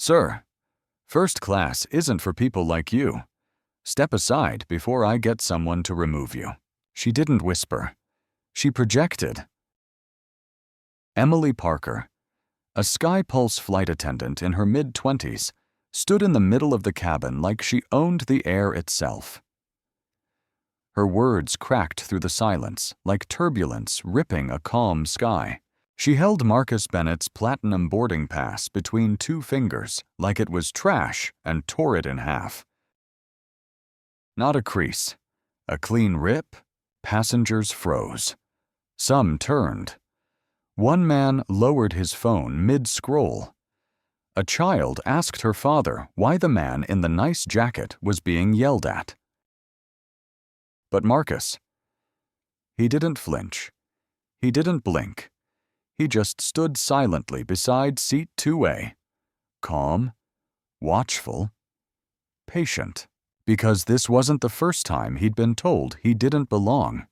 Sir, first class isn't for people like you. Step aside before I get someone to remove you. She didn't whisper. She projected. Emily Parker, a Sky Pulse flight attendant in her mid-20s, stood in the middle of the cabin like she owned the air itself. Her words cracked through the silence like turbulence ripping a calm sky. She held Marcus Bennett's platinum boarding pass between two fingers like it was trash and tore it in half. Not a crease. A clean rip. Passengers froze. Some turned. One man lowered his phone mid-scroll. A child asked her father why the man in the nice jacket was being yelled at. But Marcus, he didn't flinch. He didn't blink. He just stood silently beside seat 2A, calm, watchful, patient, because this wasn't the first time he'd been told he didn't belong,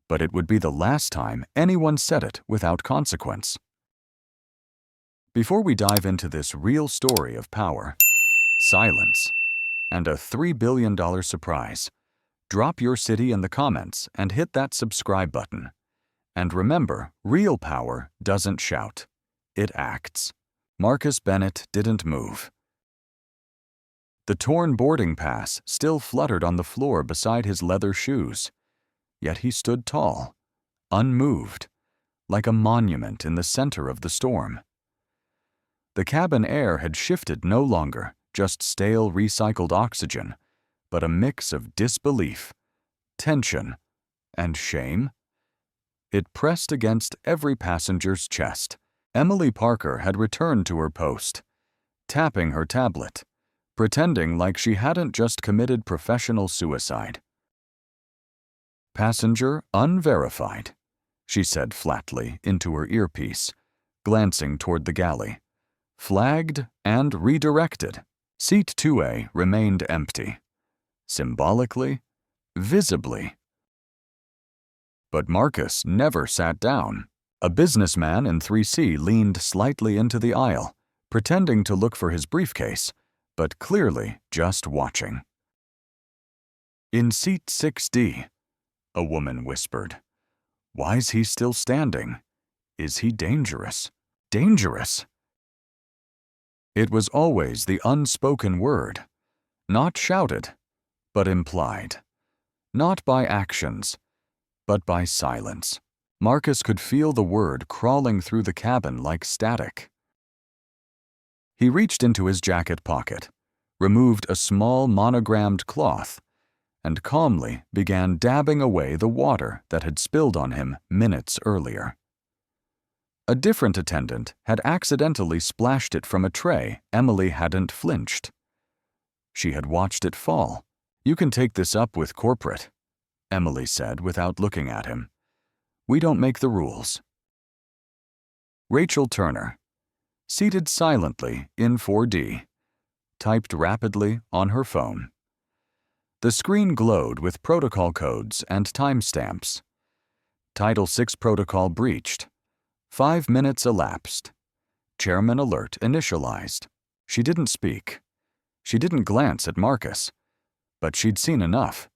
but it would be the last time anyone said it without consequence. Before we dive into this real story of power, silence, and a $3 billion surprise, drop your city in the comments and hit that subscribe button. And remember, real power doesn't shout. It acts. Marcus Bennett didn't move. The torn boarding pass still fluttered on the floor beside his leather shoes, yet he stood tall, unmoved, like a monument in the center of the storm. The cabin air had shifted no longer just stale recycled oxygen, but a mix of disbelief, tension, and shame. It pressed against every passenger's chest. Emily Parker had returned to her post, tapping her tablet, pretending like she hadn't just committed professional suicide. "Passenger unverified," she said flatly into her earpiece, glancing toward the galley. "Flagged and redirected." Seat 2A remained empty. Symbolically, visibly. But Marcus never sat down. A businessman in 3C leaned slightly into the aisle, pretending to look for his briefcase, but clearly just watching. "In seat 6D, a woman whispered. "Why's he still standing? Is he dangerous? Dangerous?" It was always the unspoken word, not shouted, but implied, not by actions, but by silence. Marcus could feel the word crawling through the cabin like static. He reached into his jacket pocket, removed a small monogrammed cloth, and calmly began dabbing away the water that had spilled on him minutes earlier. A different attendant had accidentally splashed it from a tray. Emily hadn't flinched. She had watched it fall. "You can take this up with corporate," Emily said without looking at him. "We don't make the rules." Rachel Turner, seated silently in 4D, typed rapidly on her phone. The screen glowed with protocol codes and timestamps. Title VI protocol breached. 5 minutes elapsed. Chairman alert initialized. She didn't speak. She didn't glance at Marcus. But she'd seen enough.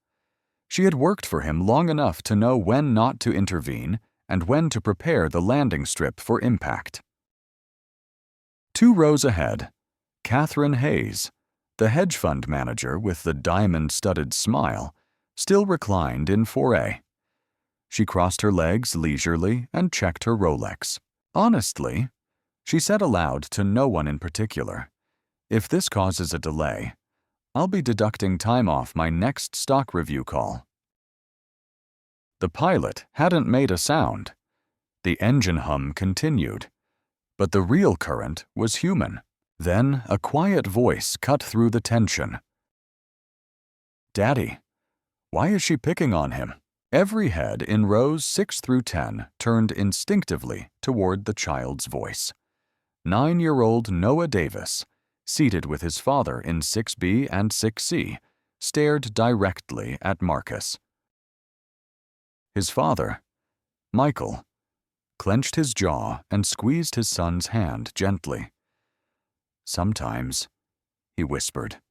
She had worked for him long enough to know when not to intervene and when to prepare the landing strip for impact. 2 rows ahead, Catherine Hayes, the hedge fund manager with the diamond-studded smile, still reclined in 4A. She crossed her legs leisurely and checked her Rolex. "Honestly," she said aloud to no one in particular, "if this causes a delay, I'll be deducting time off my next stock review call." The pilot hadn't made a sound. The engine hum continued, but the real current was human. Then a quiet voice cut through the tension. "Daddy, why is she picking on him?" Every head in rows 6 through 10 turned instinctively toward the child's voice. 9-year-old Noah Davis, seated with his father in 6B and 6C, stared directly at Marcus. His father, Michael, clenched his jaw and squeezed his son's hand gently. Sometimes, he whispered.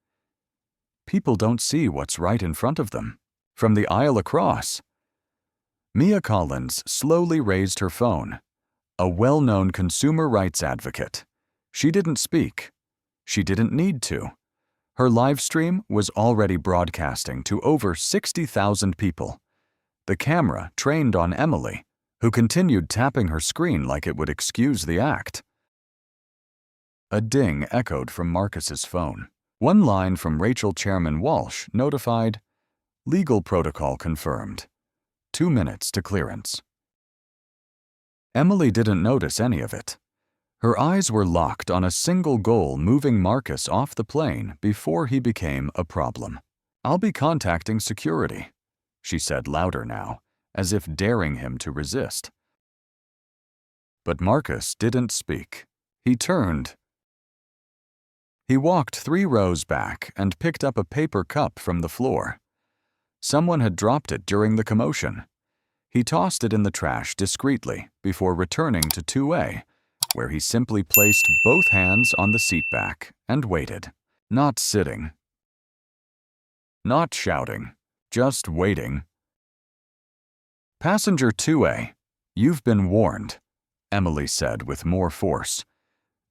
People don't see what's right in front of them, from the aisle across. Mia Collins slowly raised her phone. A well-known consumer rights advocate. She didn't speak. She didn't need to. Her live stream was already broadcasting to over 60,000 people. The camera trained on Emily, who continued tapping her screen like it would excuse the act. A ding echoed from Marcus's phone. One line from Rachel Chairman Walsh notified, "Legal protocol confirmed. 2 minutes to clearance." Emily didn't notice any of it. Her eyes were locked on a single goal, moving Marcus off the plane before he became a problem. "I'll be contacting security," she said louder now, as if daring him to resist. But Marcus didn't speak. He turned. He walked 3 rows back and picked up a paper cup from the floor. Someone had dropped it during the commotion. He tossed it in the trash discreetly before returning to 2A, where he simply placed both hands on the seat back and waited, not sitting, not shouting, just waiting. "Passenger 2A, you've been warned," Emily said with more force.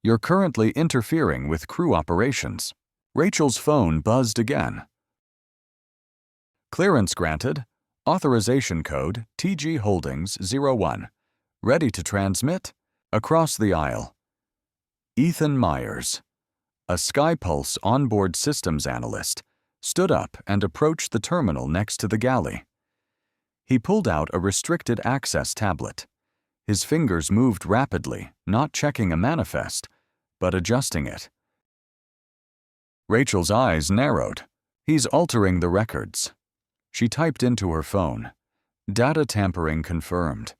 "You're currently interfering with crew operations." Rachel's phone buzzed again. "Clearance granted. Authorization code TG Holdings 01. Ready to transmit." Across the aisle. Ethan Myers, a SkyPulse onboard systems analyst, stood up and approached the terminal next to the galley. He pulled out a restricted access tablet. His fingers moved rapidly, not checking a manifest, but adjusting it. Rachel's eyes narrowed. "He's altering the records." She typed into her phone. "Data tampering confirmed."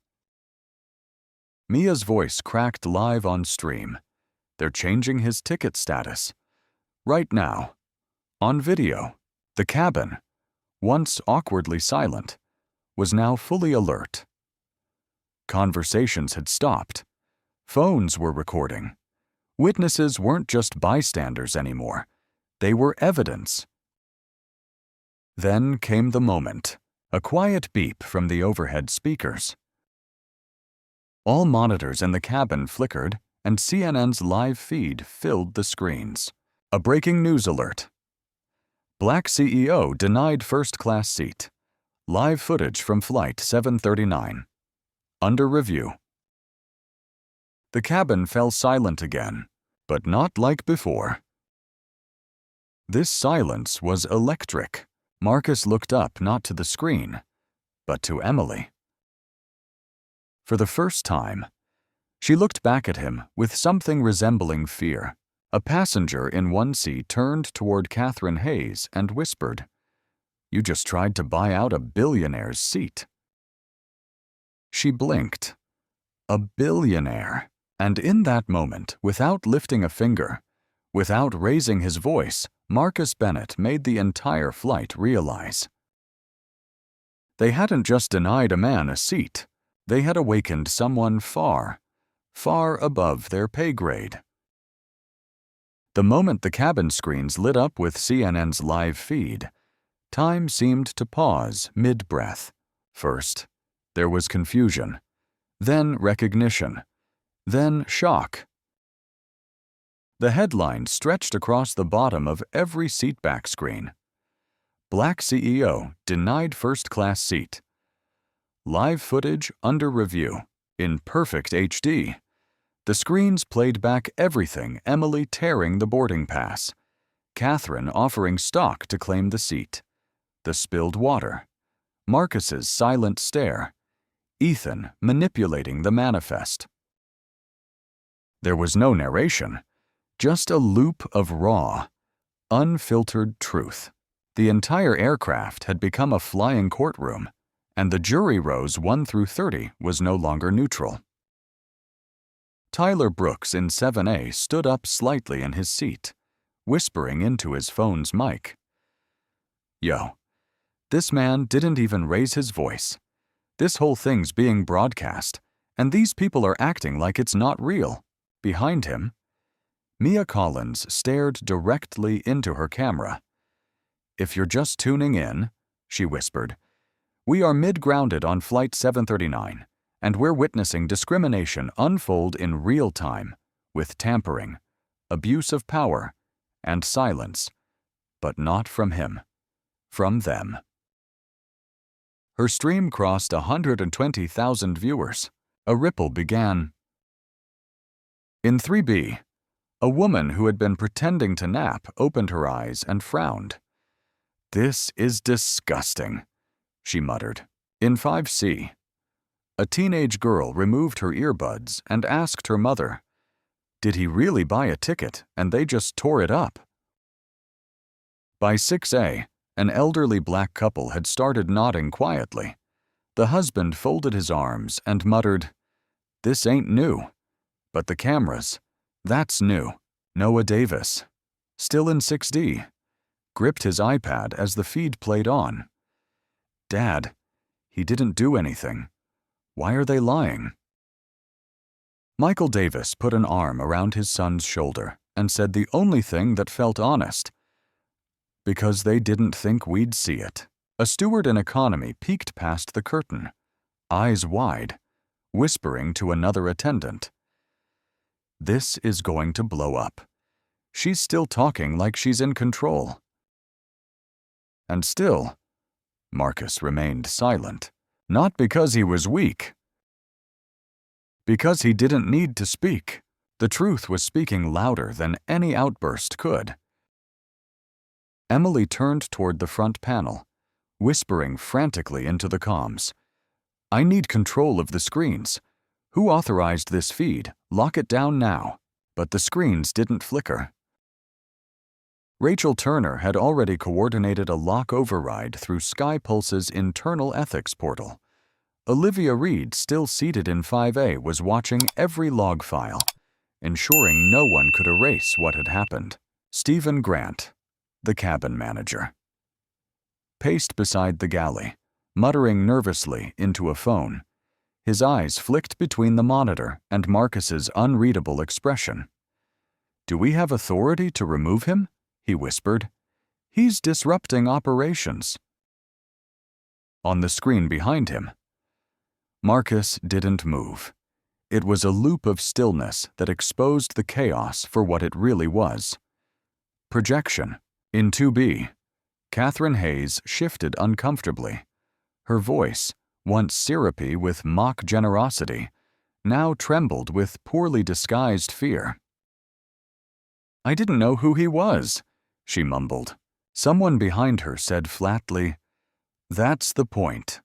Mia's voice cracked live on stream. "They're changing his ticket status. Right now. On video. The cabin, once awkwardly silent, was now fully alert." Conversations had stopped. Phones were recording. Witnesses weren't just bystanders anymore. They were evidence. Then came the moment. A quiet beep from the overhead speakers. All monitors in the cabin flickered, and CNN's live feed filled the screens. A breaking news alert. Black CEO denied first-class seat. Live footage from Flight 739. Under review. The cabin fell silent again, but not like before. This silence was electric. Marcus looked up not to the screen, but to Emily. For the first time, she looked back at him with something resembling fear. A passenger in one seat turned toward Catherine Hayes and whispered, "You just tried to buy out a billionaire's seat." She blinked. A billionaire. And in that moment, without lifting a finger, without raising his voice, Marcus Bennett made the entire flight realize. They hadn't just denied a man a seat. They had awakened someone far, far above their pay grade. The moment the cabin screens lit up with CNN's live feed, time seemed to pause mid-breath. First, there was confusion, then recognition, then shock. The headline stretched across the bottom of every seatback screen. Black CEO denied first-class seat. Live footage under review, in perfect HD. The screens played back everything: Emily tearing the boarding pass, Catherine offering stock to claim the seat, the spilled water, Marcus's silent stare, Ethan manipulating the manifest. There was no narration, just a loop of raw, unfiltered truth. The entire aircraft had become a flying courtroom, and the jury rows 1 through 30 was no longer neutral. Tyler Brooks in 7A stood up slightly in his seat, whispering into his phone's mic. "Yo, this man didn't even raise his voice. This whole thing's being broadcast, and these people are acting like it's not real. Behind him, Mia Collins stared directly into her camera. "If you're just tuning in," she whispered, "we are mid-grounded on Flight 739, and we're witnessing discrimination unfold in real time, with tampering, abuse of power, and silence, but not from him, from them." Her stream crossed 120,000 viewers. A ripple began. In 3B, a woman who had been pretending to nap opened her eyes and frowned. "This is disgusting," she muttered. In 5C, a teenage girl removed her earbuds and asked her mother, "Did he really buy a ticket and they just tore it up?" By 6A, an elderly black couple had started nodding quietly. The husband folded his arms and muttered, "This ain't new. But the cameras, that's new." Noah Davis, still in 6D, gripped his iPad as the feed played on. "Dad, he didn't do anything. Why are they lying?" Michael Davis put an arm around his son's shoulder and said the only thing that felt honest: "Because they didn't think we'd see it." A steward in economy peeked past the curtain, eyes wide, whispering to another attendant, "This is going to blow up. She's still talking like she's in control." And still, Marcus remained silent, not because he was weak, because he didn't need to speak. The truth was speaking louder than any outburst could. Emily turned toward the front panel, whispering frantically into the comms, "I need control of the screens. Who authorized this feed? Lock it down now." But the screens didn't flicker. Rachel Turner had already coordinated a lock override through Sky Pulse's internal ethics portal. Olivia Reed, still seated in 5A, was watching every log file, ensuring no one could erase what had happened. Stephen Grant, the cabin manager, paced beside the galley, muttering nervously into a phone. His eyes flicked between the monitor and Marcus's unreadable expression. "Do we have authority to remove him?" he whispered. "He's disrupting operations." On the screen behind him, Marcus didn't move. It was a loop of stillness that exposed the chaos for what it really was. Projection. In 2B, Catherine Hayes shifted uncomfortably. Her voice, once syrupy with mock generosity, now trembled with poorly disguised fear. "I didn't know who he was," she mumbled. Someone behind her said flatly, "That's the point."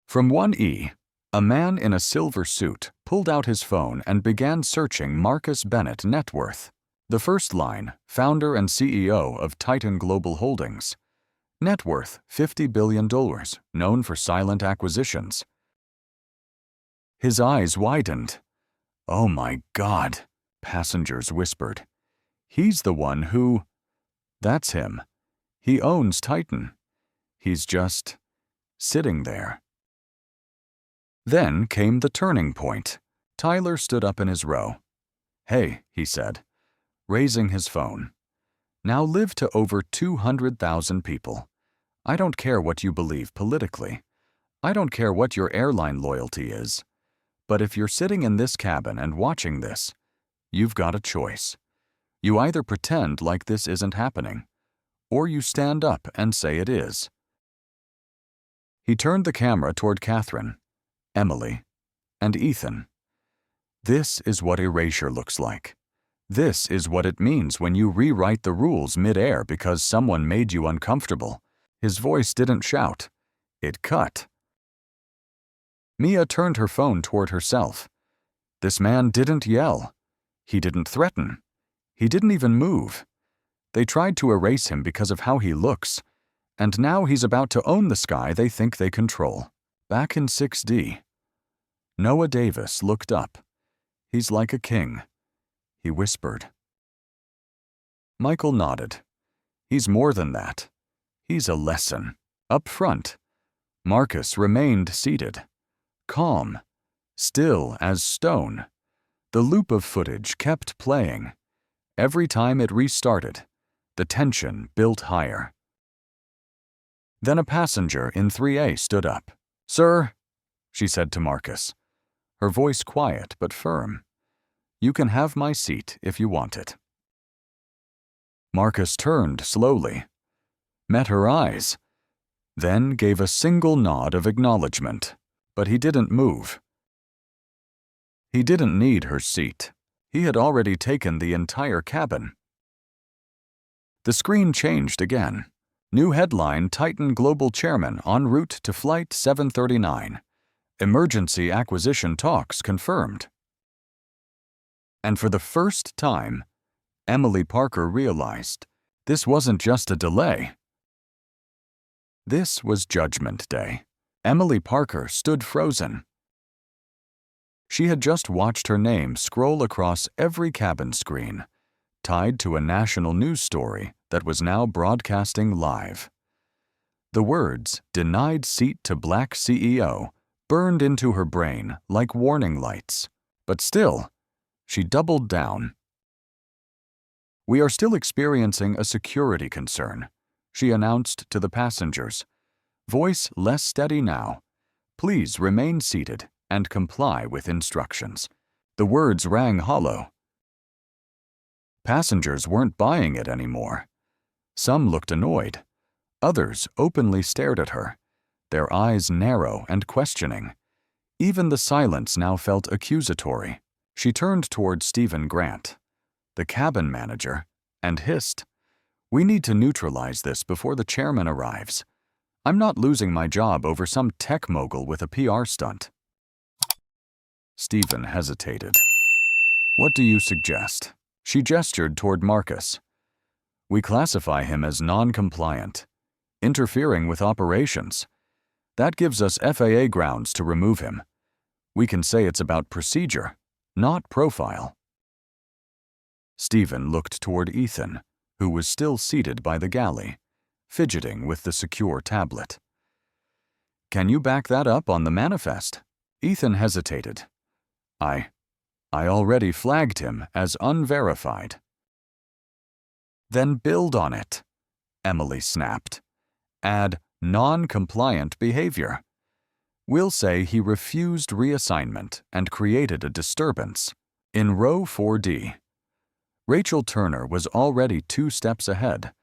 From 1E, a man in a silver suit pulled out his phone and began searching Marcus Bennett net worth. The first line, founder and CEO of Titan Global Holdings. Net worth $50 billion, known for silent acquisitions. His eyes widened. "Oh my God," passengers whispered. "He's the one who—" "That's him. He owns Titan. He's just sitting there." Then came the turning point. Tyler stood up in his row. "Hey," he said, raising his phone. "Now live to over 200,000 people. I don't care what you believe politically. I don't care what your airline loyalty is. But if you're sitting in this cabin and watching this, you've got a choice. You either pretend like this isn't happening, or you stand up and say it is." He turned the camera toward Catherine, Emily, and Ethan. "This is what erasure looks like. This is what it means when you rewrite the rules mid-air because someone made you uncomfortable." His voice didn't shout. It cut. Mia turned her phone toward herself. This man didn't yell. He didn't threaten. He didn't even move. They tried to erase him because of how he looks, and now he's about to own the sky they think they control. Back in 6D, Noah Davis looked up. "He's like a king," he whispered. Michael nodded. "He's more than that. He's a lesson." Up front, Marcus remained seated, calm, still as stone. The loop of footage kept playing. Every time it restarted, the tension built higher. Then a passenger in 3A stood up. "Sir," she said to Marcus, her voice quiet but firm, "you can have my seat if you want it." Marcus turned slowly, met her eyes, then gave a single nod of acknowledgement, but he didn't move. He didn't need her seat. He had already taken the entire cabin. The screen changed again. New headline: Titan Global Chairman en route to Flight 739. Emergency acquisition talks confirmed. And for the first time, Emily Parker realized this wasn't just a delay. This was Judgment Day. Emily Parker stood frozen. She had just watched her name scroll across every cabin screen, tied to a national news story that was now broadcasting live. The words, "Denied seat to Black CEO," burned into her brain like warning lights. But still, she doubled down. "We are still experiencing a security concern," she announced to the passengers, voice less steady now. "Please remain seated and comply with instructions." The words rang hollow. Passengers weren't buying it anymore. Some looked annoyed. Others openly stared at her, their eyes narrow and questioning. Even the silence now felt accusatory. She turned toward Stephen Grant, the cabin manager, and hissed, "We need to neutralize this before the chairman arrives. I'm not losing my job over some tech mogul with a PR stunt." Stephen hesitated. "What do you suggest?" She gestured toward Marcus. "We classify him as non-compliant, interfering with operations. That gives us FAA grounds to remove him. We can say it's about procedure, not profile." Stephen looked toward Ethan, who was still seated by the galley, fidgeting with the secure tablet. "Can you back that up on the manifest?" Ethan hesitated. I already flagged him as unverified." "Then build on it," Emily snapped. "Add non-compliant behavior. We'll say he refused reassignment and created a disturbance." In row 4D, Rachel Turner was already 2 steps ahead.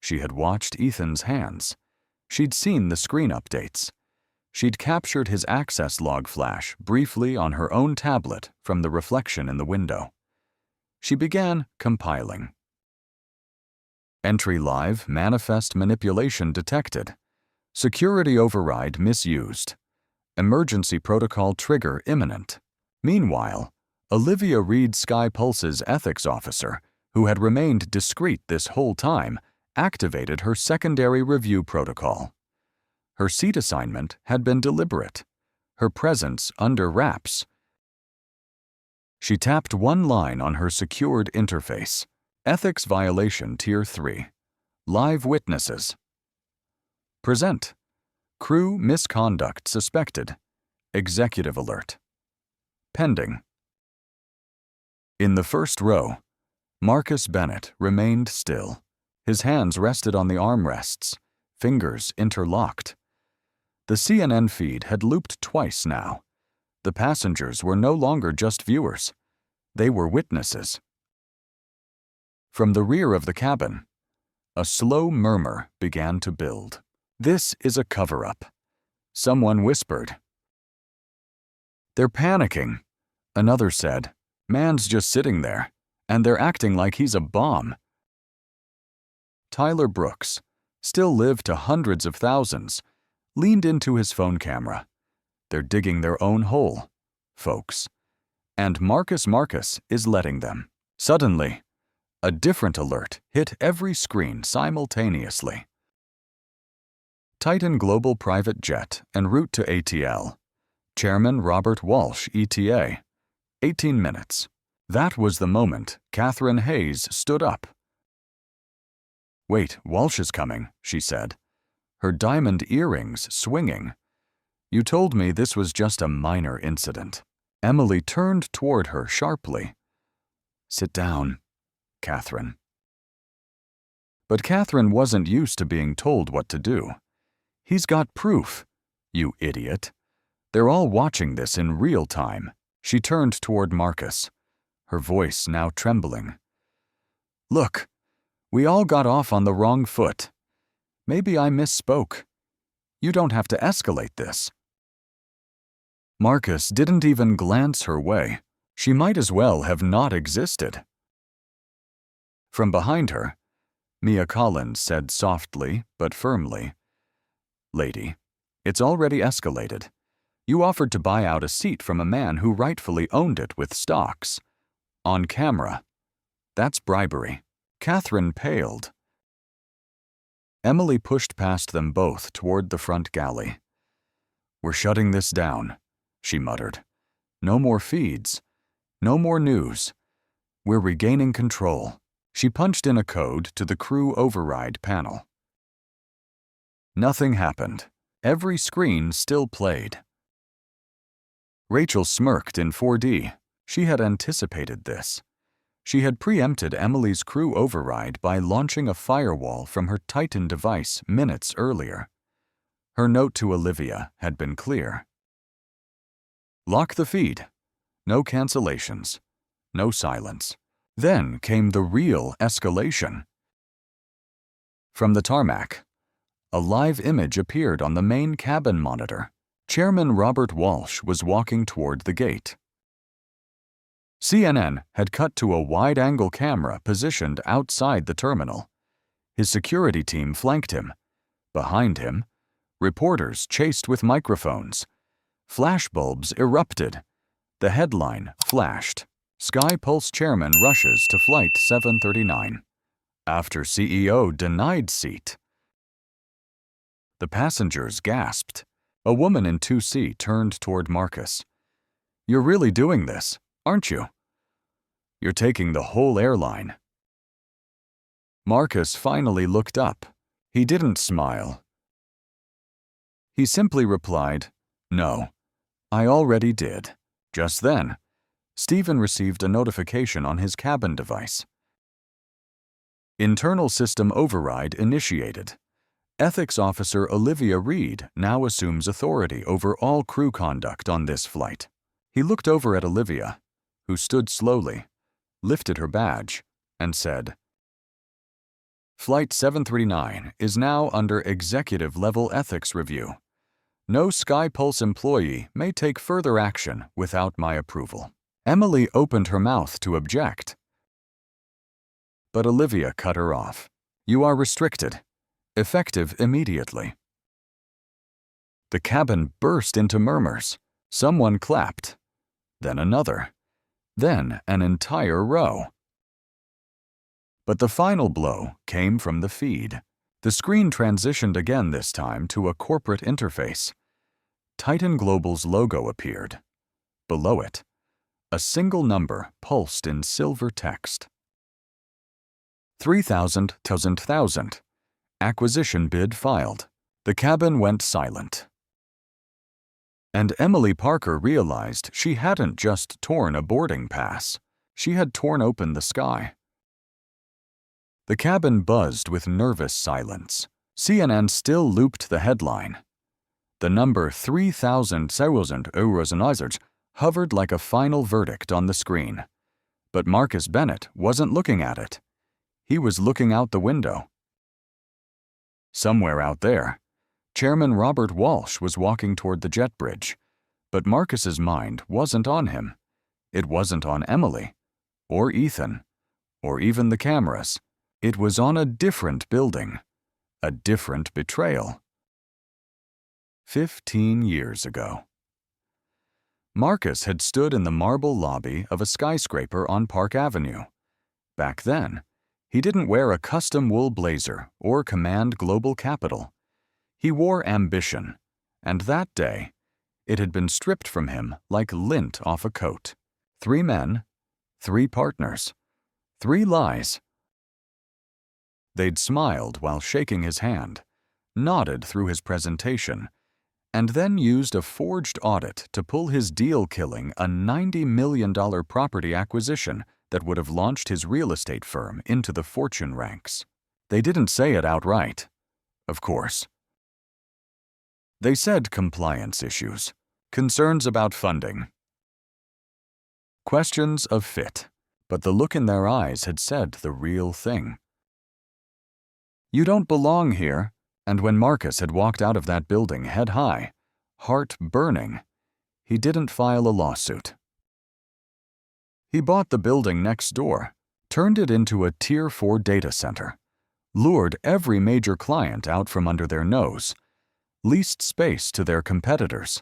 She had watched Ethan's hands. She'd seen the screen updates. She'd captured his access log flash briefly on her own tablet from the reflection in the window. She began compiling. Entry live, manifest manipulation detected. Security override misused. Emergency protocol trigger imminent. Meanwhile, Olivia Reed Sky Pulse's ethics officer, who had remained discreet this whole time, activated her secondary review protocol. Her seat assignment had been deliberate, her presence under wraps. She tapped one line on her secured interface. Ethics violation Tier 3. Live witnesses. Present. Crew misconduct suspected. Executive alert. Pending. In the first row, Marcus Bennett remained still. His hands rested on the armrests, fingers interlocked. The CNN feed had looped twice now. The passengers were no longer just viewers. They were witnesses. From the rear of the cabin, a slow murmur began to build. "This is a cover-up," someone whispered. "They're panicking," another said. "Man's just sitting there, and they're acting like he's a bomb." Tyler Brooks, still lived to hundreds of thousands, leaned into his phone camera. "They're digging their own hole, folks. And Marcus is letting them." Suddenly, a different alert hit every screen simultaneously. Titan Global Private Jet en route to ATL. Chairman Robert Walsh, ETA. 18 minutes. That was the moment Catherine Hayes stood up. "Wait, Walsh is coming," she said, her diamond earrings swinging. "You told me this was just a minor incident." Emily turned toward her sharply. "Sit down, Catherine." But Catherine wasn't used to being told what to do. "He's got proof, you idiot. They're all watching this in real time." She turned toward Marcus, her voice now trembling. "Look, we all got off on the wrong foot. Maybe I misspoke. You don't have to escalate this." Marcus didn't even glance her way. She might as well have not existed. From behind her, Mia Collins said softly but firmly, "Lady, it's already escalated. You offered to buy out a seat from a man who rightfully owned it with stocks. On camera. That's bribery." Catherine paled. Emily pushed past them both toward the front galley. "We're shutting this down," she muttered. "No more feeds. No more news. We're regaining control." She punched in a code to the crew override panel. Nothing happened. Every screen still played. Rachel smirked in 4D. She had anticipated this. She had preempted Emily's crew override by launching a firewall from her Titan device minutes earlier. Her note to Olivia had been clear. "Lock the feed. No cancellations. No silence." Then came the real escalation. From the tarmac, a live image appeared on the main cabin monitor. Chairman Robert Walsh was walking toward the gate. CNN had cut to a wide-angle camera positioned outside the terminal. His security team flanked him. Behind him, reporters chased with microphones. Flashbulbs erupted. The headline flashed. Sky Pulse chairman rushes to Flight 739. After CEO denied seat. The passengers gasped. A woman in 2C turned toward Marcus. "You're really doing this, aren't you? You're taking the whole airline." Marcus finally looked up. He didn't smile. He simply replied, "No, I already did." Just then, Stephen received a notification on his cabin device. Internal system override initiated. Ethics Officer Olivia Reed now assumes authority over all crew conduct on this flight. He looked over at Olivia, who stood slowly, lifted her badge, and said, "Flight 739 is now under executive-level ethics review. No Sky Pulse employee may take further action without my approval." Emily opened her mouth to object, but Olivia cut her off. "You are restricted. Effective immediately." The cabin burst into murmurs. Someone clapped, then another, then an entire row. But the final blow came from the feed. The screen transitioned again, this time to a corporate interface. Titan Global's logo appeared. Below it, a single number pulsed in silver text. 3,000. Acquisition bid filed. The cabin went silent. And Emily Parker realized she hadn't just torn a boarding pass. She had torn open the sky. The cabin buzzed with nervous silence. CNN still looped the headline. The number 3,000 euros hovered like a final verdict on the screen. But Marcus Bennett wasn't looking at it. He was looking out the window. Somewhere out there, Chairman Robert Walsh was walking toward the jet bridge, but Marcus's mind wasn't on him. It wasn't on Emily, or Ethan, or even the cameras. It was on a different building, a different betrayal. 15 years ago. Marcus had stood in the marble lobby of a skyscraper on Park Avenue. Back then, he didn't wear a custom wool blazer or command global capital. He wore ambition, and that day, it had been stripped from him like lint off a coat. 3 men, 3 partners, 3 lies. They'd smiled while shaking his hand, nodded through his presentation, and then used a forged audit to pull his deal, killing a $90 million property acquisition that would have launched his real estate firm into the fortune ranks. They didn't say it outright, of course. They said compliance issues, concerns about funding, questions of fit, but the look in their eyes had said the real thing. "You don't belong here." And when Marcus had walked out of that building head high, heart burning, he didn't file a lawsuit. He bought the building next door, turned it into a Tier 4 data center, lured every major client out from under their nose, leased space to their competitors,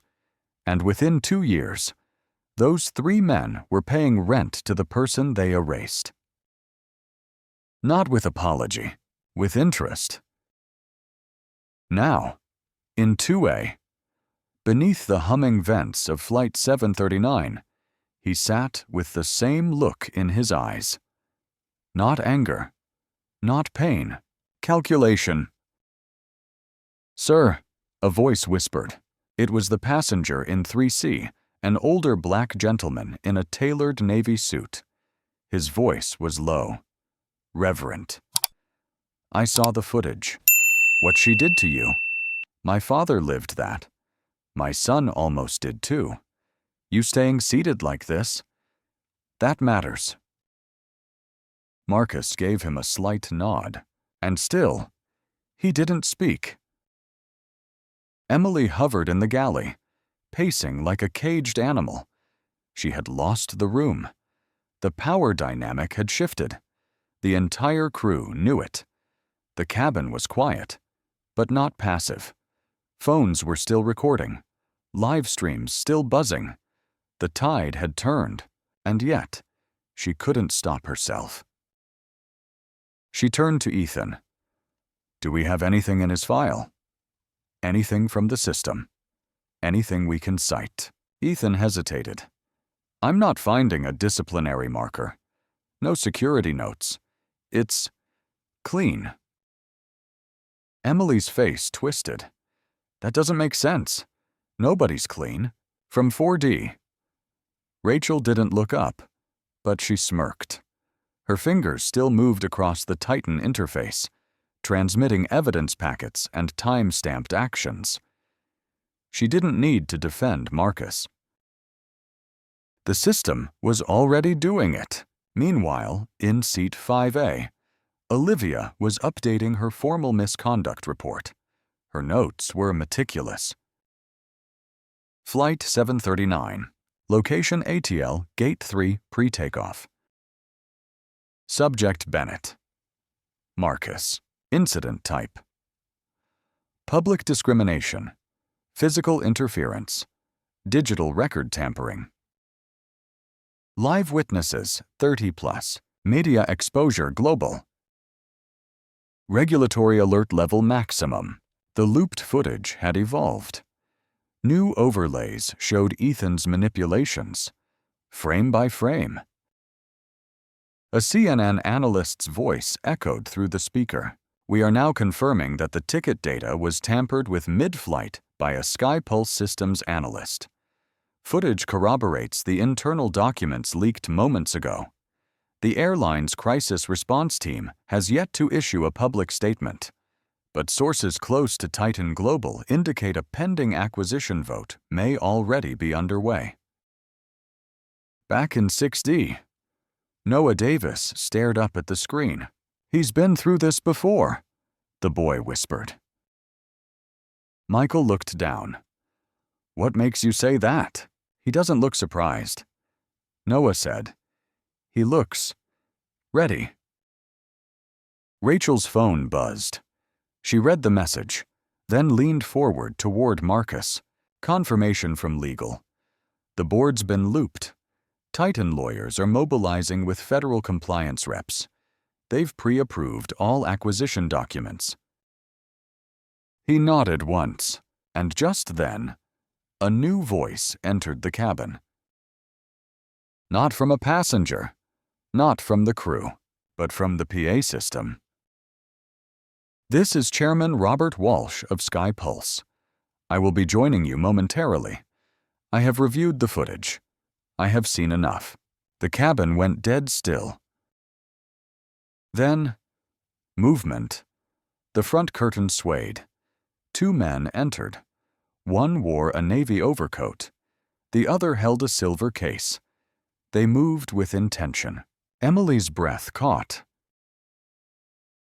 and within 2 years, those 3 men were paying rent to the person they erased. Not with apology, with interest. Now, in 2A, beneath the humming vents of Flight 739, he sat with the same look in his eyes. Not anger, not pain, calculation. "Sir," a voice whispered. It was the passenger in 3C, an older black gentleman in a tailored navy suit. His voice was low, reverent. "I saw the footage. What she did to you. My father lived that. My son almost did too. You staying seated like this, that matters." Marcus gave him a slight nod, and still, he didn't speak. Emily hovered in the galley, pacing like a caged animal. She had lost the room. The power dynamic had shifted. The entire crew knew it. The cabin was quiet, but not passive. Phones were still recording, live streams still buzzing. The tide had turned, and yet, she couldn't stop herself. She turned to Ethan. "Do we have anything in his file? Anything from the system? Anything we can cite?" Ethan hesitated. "I'm not finding a disciplinary marker. No security notes. It's clean." Emily's face twisted. "That doesn't make sense. Nobody's clean. From 4D. Rachel didn't look up, but she smirked. Her fingers still moved across the Titan interface, transmitting evidence packets and time-stamped actions. She didn't need to defend Marcus. The system was already doing it. Meanwhile, in seat 5A, Olivia was updating her formal misconduct report. Her notes were meticulous. Flight 739, location ATL, Gate 3, pre-takeoff. Subject Bennett. Marcus. Incident type. Public discrimination. Physical interference. Digital record tampering. Live witnesses, 30+. Media exposure global. Regulatory alert level maximum. The looped footage had evolved. New overlays showed Ethan's manipulations, frame by frame. A CNN analyst's voice echoed through the speaker. "We are now confirming that the ticket data was tampered with mid-flight by a SkyPulse Systems analyst. Footage corroborates the internal documents leaked moments ago. The airline's crisis response team has yet to issue a public statement, but sources close to Titan Global indicate a pending acquisition vote may already be underway." Back in 6D, Noah Davis stared up at the screen. "He's been through this before," the boy whispered. Michael looked down. "What makes you say that? He doesn't look surprised." Noah said, "He looks ready." Rachel's phone buzzed. She read the message, then leaned forward toward Marcus. Confirmation from legal. The board's been looped. Titan lawyers are mobilizing with federal compliance reps. They've pre-approved all acquisition documents. He nodded once, and just then, a new voice entered the cabin. Not from a passenger, not from the crew, but from the PA system. "This is Chairman Robert Walsh of SkyPulse. I will be joining you momentarily. I have reviewed the footage. I have seen enough." The cabin went dead still. Then, movement. The front curtain swayed. 2 men entered. One wore a navy overcoat. The other held a silver case. They moved with intention. Emily's breath caught.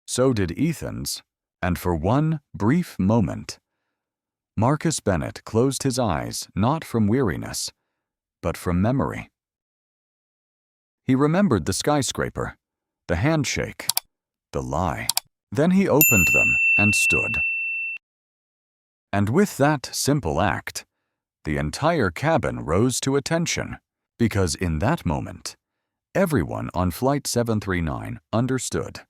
So did Ethan's, and for one brief moment, Marcus Bennett closed his eyes not from weariness, but from memory. He remembered the skyscraper, the handshake, the lie. Then he opened them and stood. And with that simple act, the entire cabin rose to attention, because in that moment, everyone on Flight 739 understood.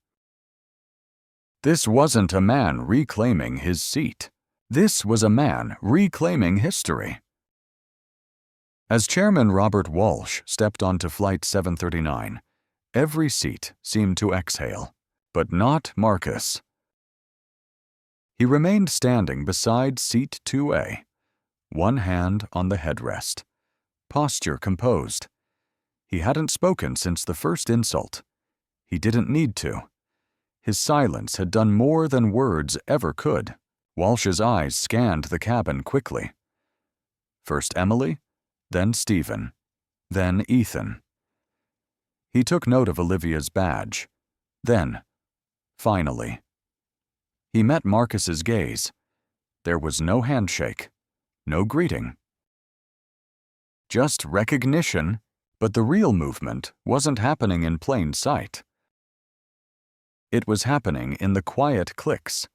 This wasn't a man reclaiming his seat. This was a man reclaiming history. As Chairman Robert Walsh stepped onto Flight 739, every seat seemed to exhale, but not Marcus. He remained standing beside Seat 2A, one hand on the headrest, posture composed. He hadn't spoken since the first insult. He didn't need to. His silence had done more than words ever could. Walsh's eyes scanned the cabin quickly. First Emily, then Stephen, then Ethan. He took note of Olivia's badge. Then, finally, he met Marcus's gaze. There was no handshake, no greeting. Just recognition, but the real movement wasn't happening in plain sight. It was happening in the quiet clicks,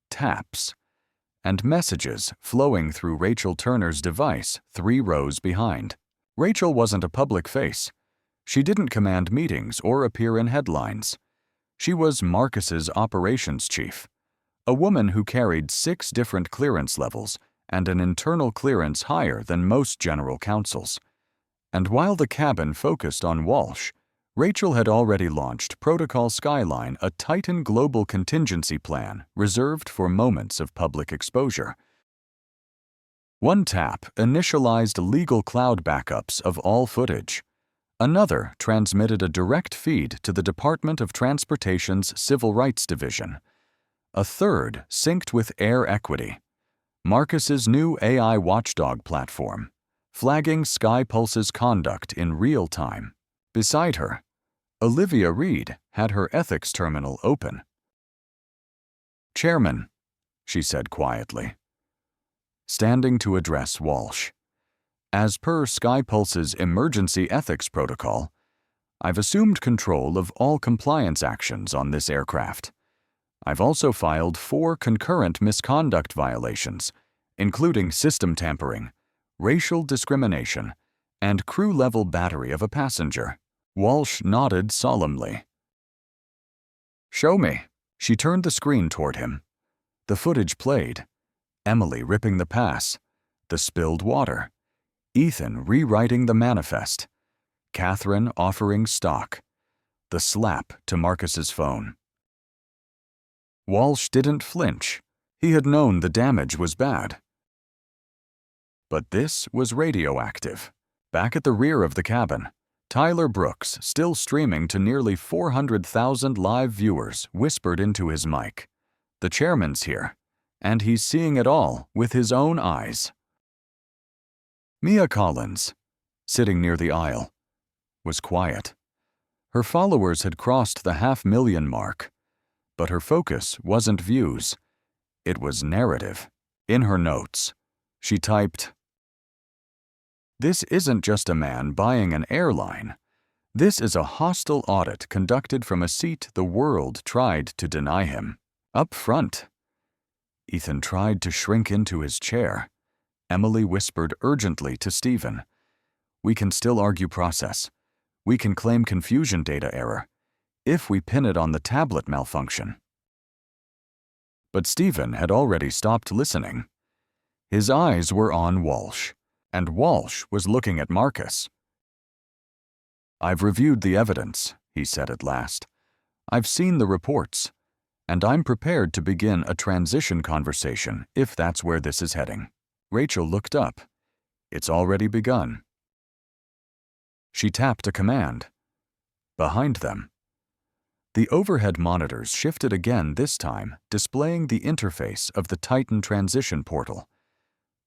taps, and messages flowing through Rachel Turner's device 3 rows behind. Rachel wasn't a public face. She didn't command meetings or appear in headlines. She was Marcus's operations chief, a woman who carried 6 different clearance levels and an internal clearance higher than most general counsels. And while the cabin focused on Walsh, Rachel had already launched Protocol Skyline, a Titan global contingency plan reserved for moments of public exposure. One tap initialized legal cloud backups of all footage. Another transmitted a direct feed to the Department of Transportation's Civil Rights Division. A third synced with Air Equity, Marcus's new AI watchdog platform, flagging SkyPulse's conduct in real time. Beside her, Olivia Reed had her ethics terminal open. "Chairman," she said quietly, standing to address Walsh. "As per SkyPulse's emergency ethics protocol, I've assumed control of all compliance actions on this aircraft. I've also filed 4 concurrent misconduct violations, including system tampering, racial discrimination, and crew-level battery of a passenger." Walsh nodded solemnly. "Show me." She turned the screen toward him. The footage played. Emily ripping the pass, the spilled water, Ethan rewriting the manifest, Catherine offering stock, the slap to Marcus's phone. Walsh didn't flinch. He had known the damage was bad. But this was radioactive. Back at the rear of the cabin, Tyler Brooks, still streaming to nearly 400,000 live viewers, whispered into his mic, "The chairman's here, and he's seeing it all with his own eyes." Mia Collins, sitting near the aisle, was quiet. Her followers had crossed the 500,000 mark, but her focus wasn't views. It was narrative. In her notes, she typed, "This isn't just a man buying an airline. This is a hostile audit conducted from a seat the world tried to deny him." Up front, Ethan tried to shrink into his chair. Emily whispered urgently to Stephen, "We can still argue process. We can claim confusion data error, if we pin it on the tablet malfunction." But Stephen had already stopped listening. His eyes were on Walsh, and Walsh was looking at Marcus. "I've reviewed the evidence," he said at last. "I've seen the reports, and I'm prepared to begin a transition conversation if that's where this is heading." Rachel looked up. It's already begun. She tapped a command. Behind them. The overhead monitors shifted again, this time displaying the interface of the Titan transition portal.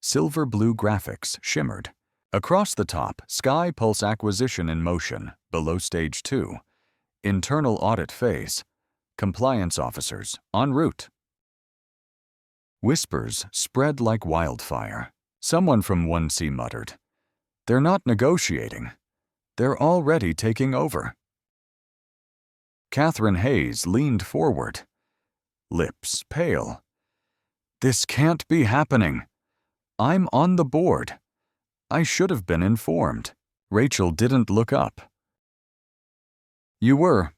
Silver-blue graphics shimmered. Across the top, Sky Pulse acquisition in motion, below Stage 2. Internal audit phase. Compliance officers en route. Whispers spread like wildfire. Someone from 1C muttered, "They're not negotiating. They're already taking over." Catherine Hayes leaned forward, lips pale. "This can't be happening. I'm on the board. I should have been informed." Rachel didn't look up. "You were,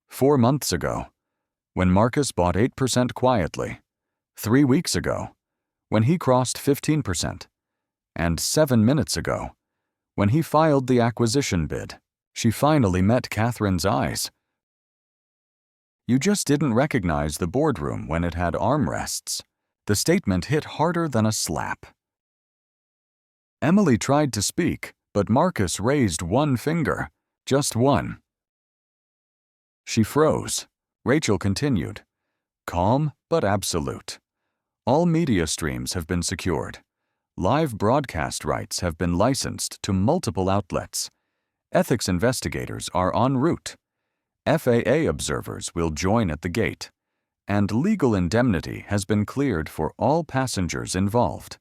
4 months ago, when Marcus bought 8% quietly, 3 weeks ago, when he crossed 15%, and 7 minutes ago, when he filed the acquisition bid." She finally met Catherine's eyes. "You just didn't recognize the boardroom when it had armrests." The statement hit harder than a slap. Emily tried to speak, but Marcus raised one finger, just one. She froze. Rachel continued, calm but absolute. "All media streams have been secured. Live broadcast rights have been licensed to multiple outlets. Ethics investigators are en route. FAA observers will join at the gate. And legal indemnity has been cleared for all passengers involved."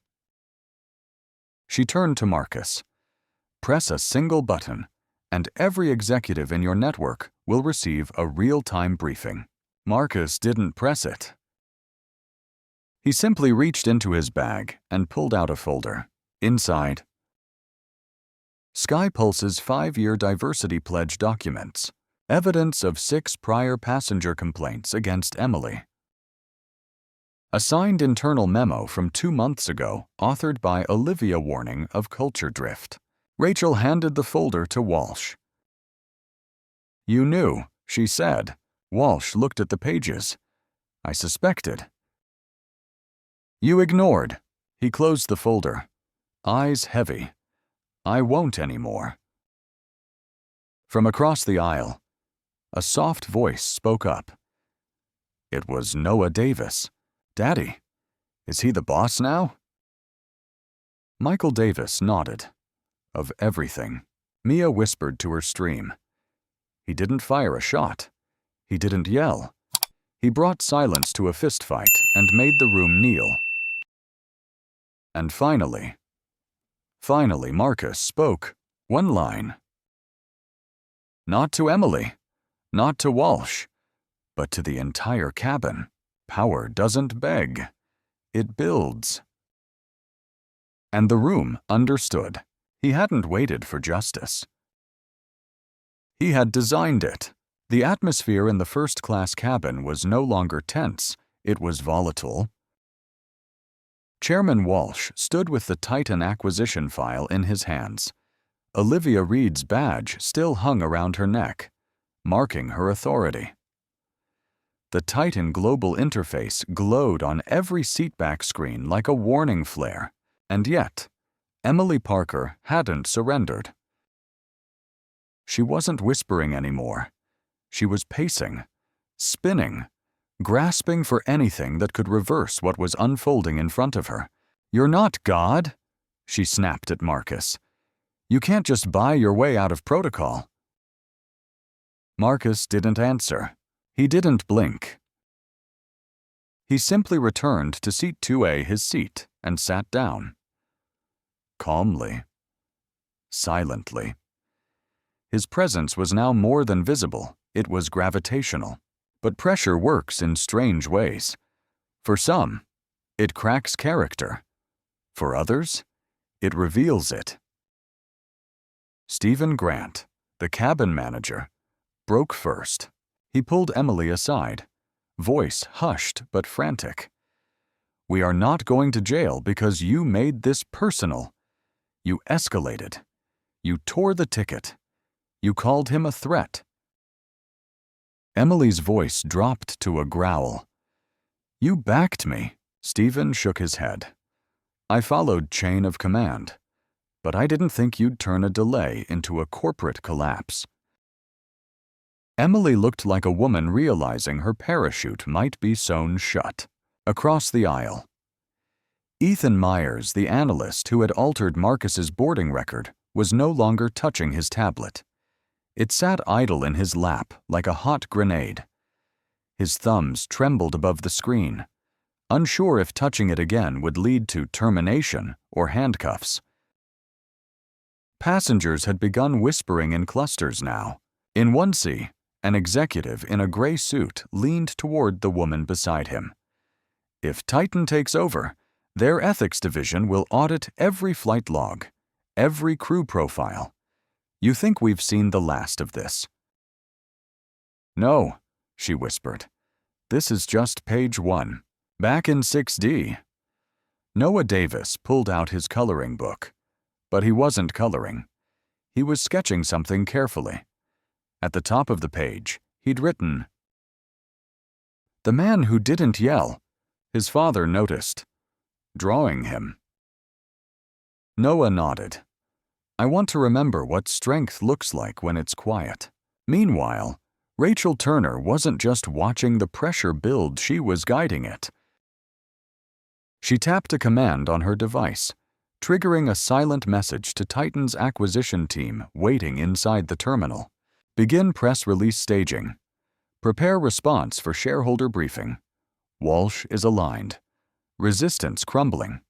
She turned to Marcus. "Press a single button, and every executive in your network will receive a real-time briefing." Marcus didn't press it. He simply reached into his bag and pulled out a folder. Inside, Sky Pulse's 5-year diversity pledge documents. Evidence of 6 prior passenger complaints against Emily. A signed internal memo from 2 months ago, authored by Olivia, warning of culture drift. Rachel handed the folder to Walsh. "You knew," she said. Walsh looked at the pages. "I suspected." "You ignored." He closed the folder. Eyes heavy. "I won't anymore." From across the aisle, a soft voice spoke up. It was Noah Davis. "Daddy, is he the boss now?" Michael Davis nodded. "Of everything," Mia whispered to her stream. "He didn't fire a shot. He didn't yell. He brought silence to a fistfight and made the room kneel." And finally, Marcus spoke. One line. Not to Emily, not to Walsh, but to the entire cabin. Power doesn't beg. It builds. And the room understood. He hadn't waited for justice. He had designed it. The atmosphere in the first-class cabin was no longer tense. It was volatile. Chairman Walsh stood with the Titan acquisition file in his hands. Olivia Reed's badge still hung around her neck, marking her authority. The Titan global interface glowed on every seatback screen like a warning flare, and yet, Emily Parker hadn't surrendered. She wasn't whispering anymore. She was pacing, spinning, grasping for anything that could reverse what was unfolding in front of her. "You're not God," she snapped at Marcus. "You can't just buy your way out of protocol." Marcus didn't answer. He didn't blink. He simply returned to seat 2A, his seat, and sat down. Calmly. Silently. His presence was now more than visible. It was gravitational. But pressure works in strange ways. For some, it cracks character. For others, it reveals it. Stephen Grant, the cabin manager, broke first. He pulled Emily aside, voice hushed but frantic. "We are not going to jail because you made this personal. You escalated. You tore the ticket. You called him a threat." Emily's voice dropped to a growl. "You backed me." Stephen shook his head. I followed chain of command, but I didn't think you'd turn a delay into a corporate collapse. Emily looked like a woman realizing her parachute might be sewn shut. Across the aisle, Ethan Myers, the analyst who had altered Marcus's boarding record, was no longer touching his tablet. It sat idle in his lap like a hot grenade. His thumbs trembled above the screen, unsure if touching it again would lead to termination or handcuffs. Passengers had begun whispering in clusters now. In one seat, an executive in a gray suit leaned toward the woman beside him. If Titan takes over, their ethics division will audit every flight log, every crew profile. You think we've seen the last of this? No, she whispered. This is just page 1. Back in 6D. Noah Davis pulled out his coloring book. But he wasn't coloring. He was sketching something carefully. At the top of the page, he'd written, "The man who didn't yell." His father noticed. Drawing him. Noah nodded. I want to remember what strength looks like when it's quiet. Meanwhile, Rachel Turner wasn't just watching the pressure build, she was guiding it. She tapped a command on her device, triggering a silent message to Titan's acquisition team waiting inside the terminal. Begin press release staging. Prepare response for shareholder briefing. Walsh is aligned. Resistance crumbling.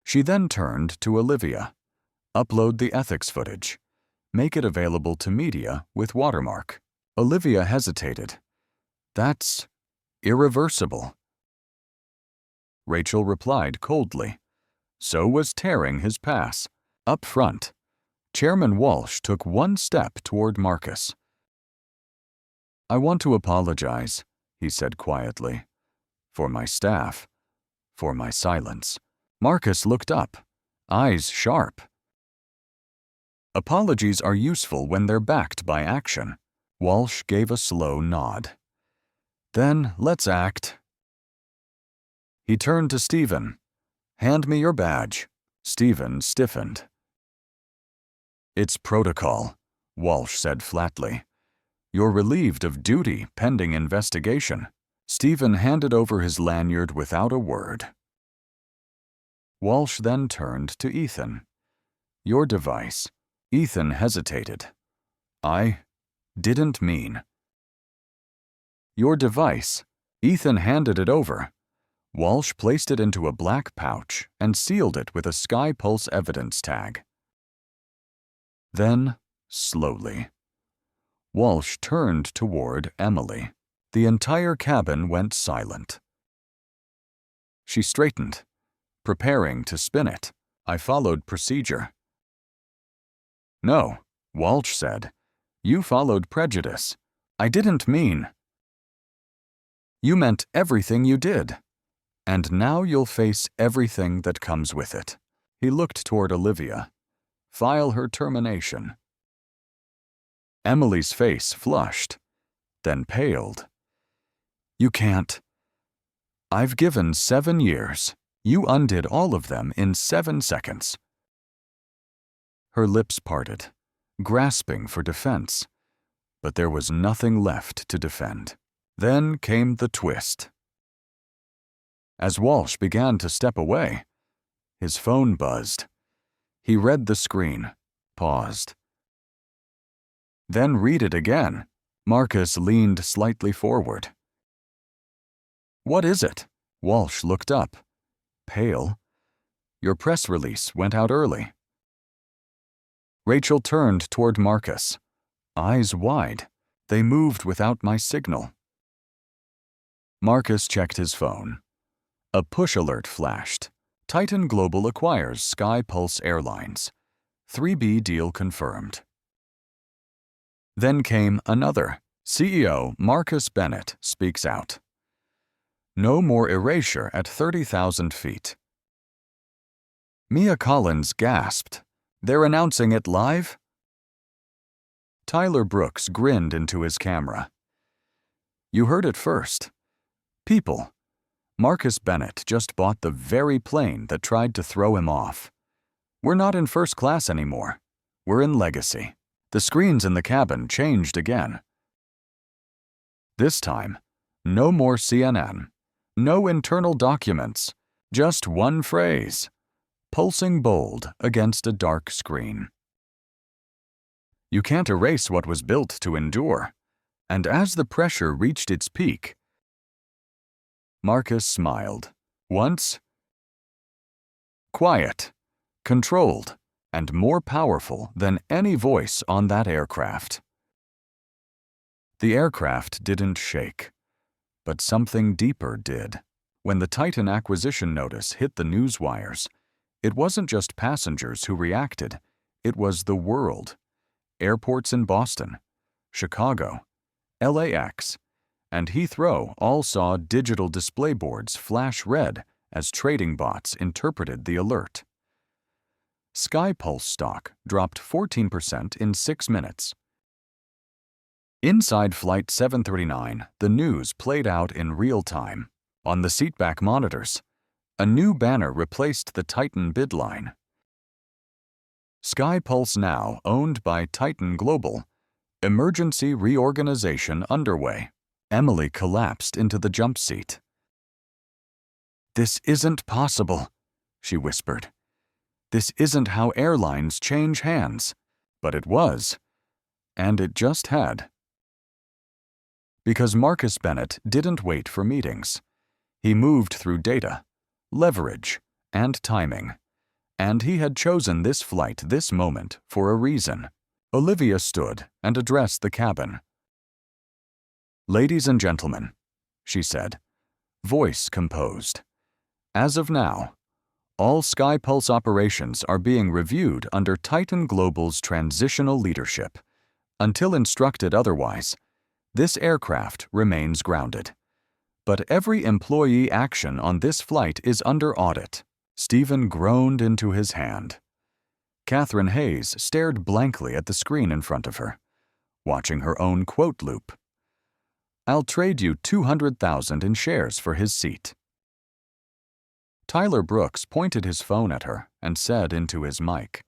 She then turned to Olivia. Upload the ethics footage. Make it available to media with watermark. Olivia hesitated. That's irreversible. Rachel replied coldly. So was tearing his pass. Up front, Chairman Walsh took one step toward Marcus. I want to apologize, he said quietly. For my staff. For my silence. Marcus looked up, eyes sharp. Apologies are useful when they're backed by action. Walsh gave a slow nod. Then let's act. He turned to Stephen. Hand me your badge. Stephen stiffened. It's protocol, Walsh said flatly. You're relieved of duty pending investigation. Stephen handed over his lanyard without a word. Walsh then turned to Ethan. Your device. Ethan hesitated. I didn't mean. Your device. Ethan handed it over. Walsh placed it into a black pouch and sealed it with a Sky Pulse evidence tag. Then, slowly, Walsh turned toward Emily. The entire cabin went silent. She straightened, preparing to spin it. I followed procedure. No, Walsh said. You followed prejudice. I didn't mean. You meant everything you did. And now you'll face everything that comes with it. He looked toward Olivia. File her termination. Emily's face flushed, then paled. You can't. I've given 7 years. You undid all of them in 7 seconds. Her lips parted, grasping for defense, but there was nothing left to defend. Then came the twist. As Walsh began to step away, his phone buzzed. He read the screen, paused. Then read it again. Marcus leaned slightly forward. What is it? Walsh looked up. Pale. Your press release went out early. Rachel turned toward Marcus. Eyes wide. They moved without my signal. Marcus checked his phone. A push alert flashed. Titan Global acquires Sky Pulse Airlines. 3B deal confirmed. Then came another. CEO Marcus Bennett speaks out. No more erasure at 30,000 feet. Mia Collins gasped. They're announcing it live? Tyler Brooks grinned into his camera. You heard it first. People, Marcus Bennett just bought the very plane that tried to throw him off. We're not in first class anymore. We're in legacy. The screens in the cabin changed again. This time, no more CNN, no internal documents, just one phrase, pulsing bold against a dark screen. You can't erase what was built to endure. And as the pressure reached its peak, Marcus smiled. Once, quiet, controlled, and more powerful than any voice on that aircraft. The aircraft didn't shake, but something deeper did. When the Titan acquisition notice hit the news wires, it wasn't just passengers who reacted, it was the world. Airports in Boston, Chicago, LAX, and Heathrow all saw digital display boards flash red as trading bots interpreted the alert. SkyPulse stock dropped 14% in 6 minutes. Inside Flight 739, the news played out in real time. On the seatback monitors, a new banner replaced the Titan bid line. SkyPulse now owned by Titan Global. Emergency reorganization underway. Emily collapsed into the jump seat. "This isn't possible," she whispered. "This isn't how airlines change hands." But it was. And it just had. Because Marcus Bennett didn't wait for meetings. He moved through data, leverage, and timing. And he had chosen this flight, this moment, for a reason. Olivia stood and addressed the cabin. "Ladies and gentlemen," she said, voice composed. "As of now, all SkyPulse operations are being reviewed under Titan Global's transitional leadership. Until instructed otherwise, this aircraft remains grounded. But every employee action on this flight is under audit." Stephen groaned into his hand. Catherine Hayes stared blankly at the screen in front of her, watching her own quote loop. "I'll trade you $200,000 in shares for his seat." Tyler Brooks pointed his phone at her and said into his mic,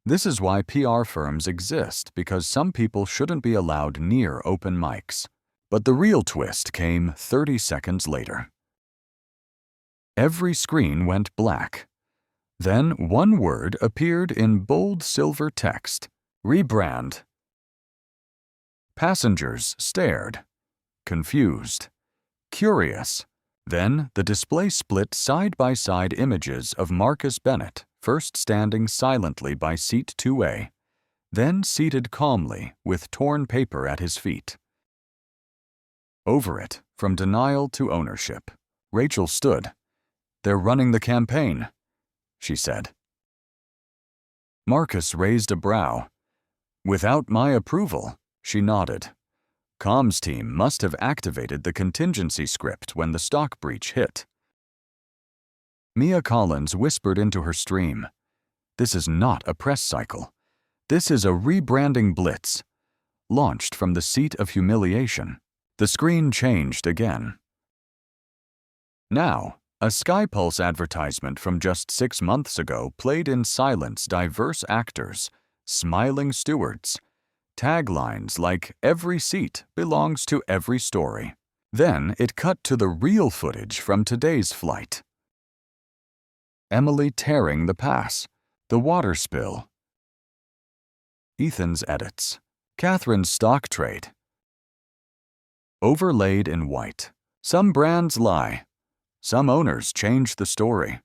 "This is why PR firms exist, because some people shouldn't be allowed near open mics." But the real twist came 30 seconds later. Every screen went black. Then one word appeared in bold silver text: rebrand. Passengers stared, confused, curious. Then the display split side-by-side images of Marcus Bennett, first standing silently by seat 2A, then seated calmly with torn paper at his feet. Over it, from denial to ownership, Rachel stood. "They're running the campaign," she said. Marcus raised a brow. "Without my approval," she nodded. Comms team must have activated the contingency script when the stock breach hit. Mia Collins whispered into her stream, "This is not a press cycle. This is a rebranding blitz." Launched from the seat of humiliation, the screen changed again. Now, a SkyPulse advertisement from just 6 months ago played in silence diverse actors, smiling stewards, taglines like "Every seat belongs to every story." Then it cut to the real footage from today's flight. Emily tearing the pass, the water spill. Ethan's edits, Catherine's stock trade. Overlaid in white. Some brands lie. Some owners change the story.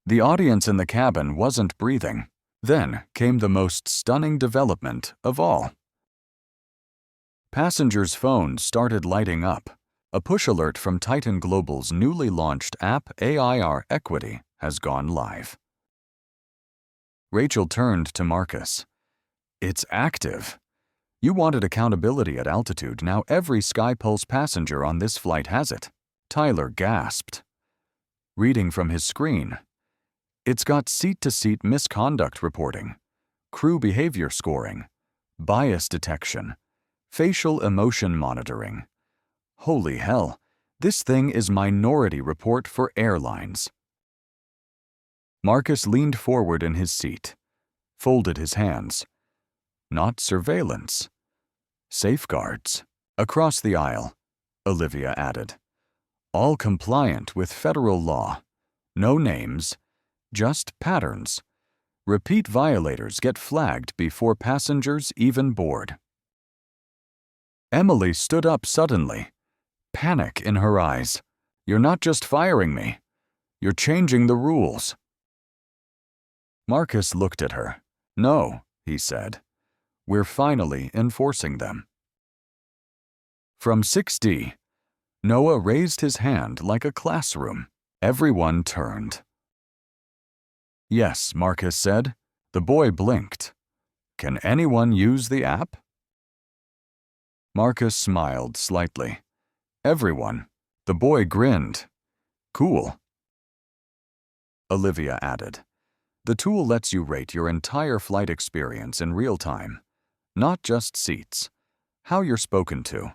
The audience in the cabin wasn't breathing. Then came the most stunning development of all. Passengers' phones started lighting up. A push alert from Titan Global's newly launched app AIR Equity has gone live. Rachel turned to Marcus. "It's active. You wanted accountability at altitude. Now every SkyPulse passenger on this flight has it." Tyler gasped. Reading from his screen, "It's got seat-to-seat misconduct reporting, crew behavior scoring, bias detection, facial emotion monitoring. Holy hell, This thing is Minority Report for Airlines. Marcus leaned forward in his seat, folded his hands. Not surveillance. Safeguards. Across the aisle, Olivia added. All compliant with federal law. No names, just patterns. Repeat violators get flagged before passengers even board. Emily stood up suddenly, panic in her eyes. You're not just firing me. You're changing the rules. Marcus looked at her. No, he said. We're finally enforcing them. From 6D, Noah raised his hand like a classroom. Everyone turned. Yes, Marcus said. The boy blinked. Can anyone use the app? Marcus smiled slightly. Everyone. The boy grinned. Cool. Olivia added. The tool lets you rate your entire flight experience in real time. Not just seats. How you're spoken to.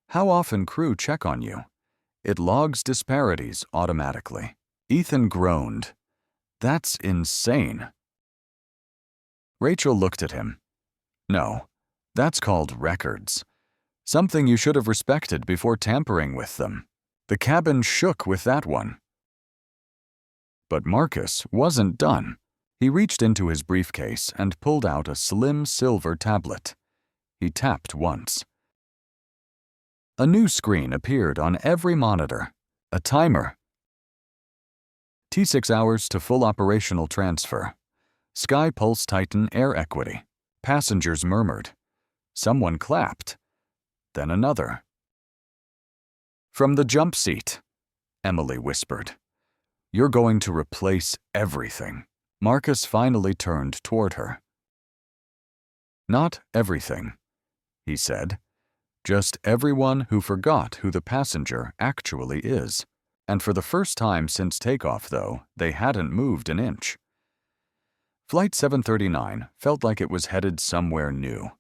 How often crew check on you. It logs disparities automatically. Ethan groaned. That's insane. Rachel looked at him. No, that's called records. Something you should have respected before tampering with them. The cabin shook with that one. But Marcus wasn't done. He reached into his briefcase and pulled out a slim silver tablet. He tapped once. A new screen appeared on every monitor. A timer. T6 hours to full operational transfer. Sky Pulse Titan Air Equity. Passengers murmured. Someone clapped. Then another. From the jump seat, Emily whispered. You're going to replace everything. Marcus finally turned toward her. Not everything, he said. Just everyone who forgot who the passenger actually is. And for the first time since takeoff, though, they hadn't moved an inch. Flight 739 felt like it was headed somewhere new.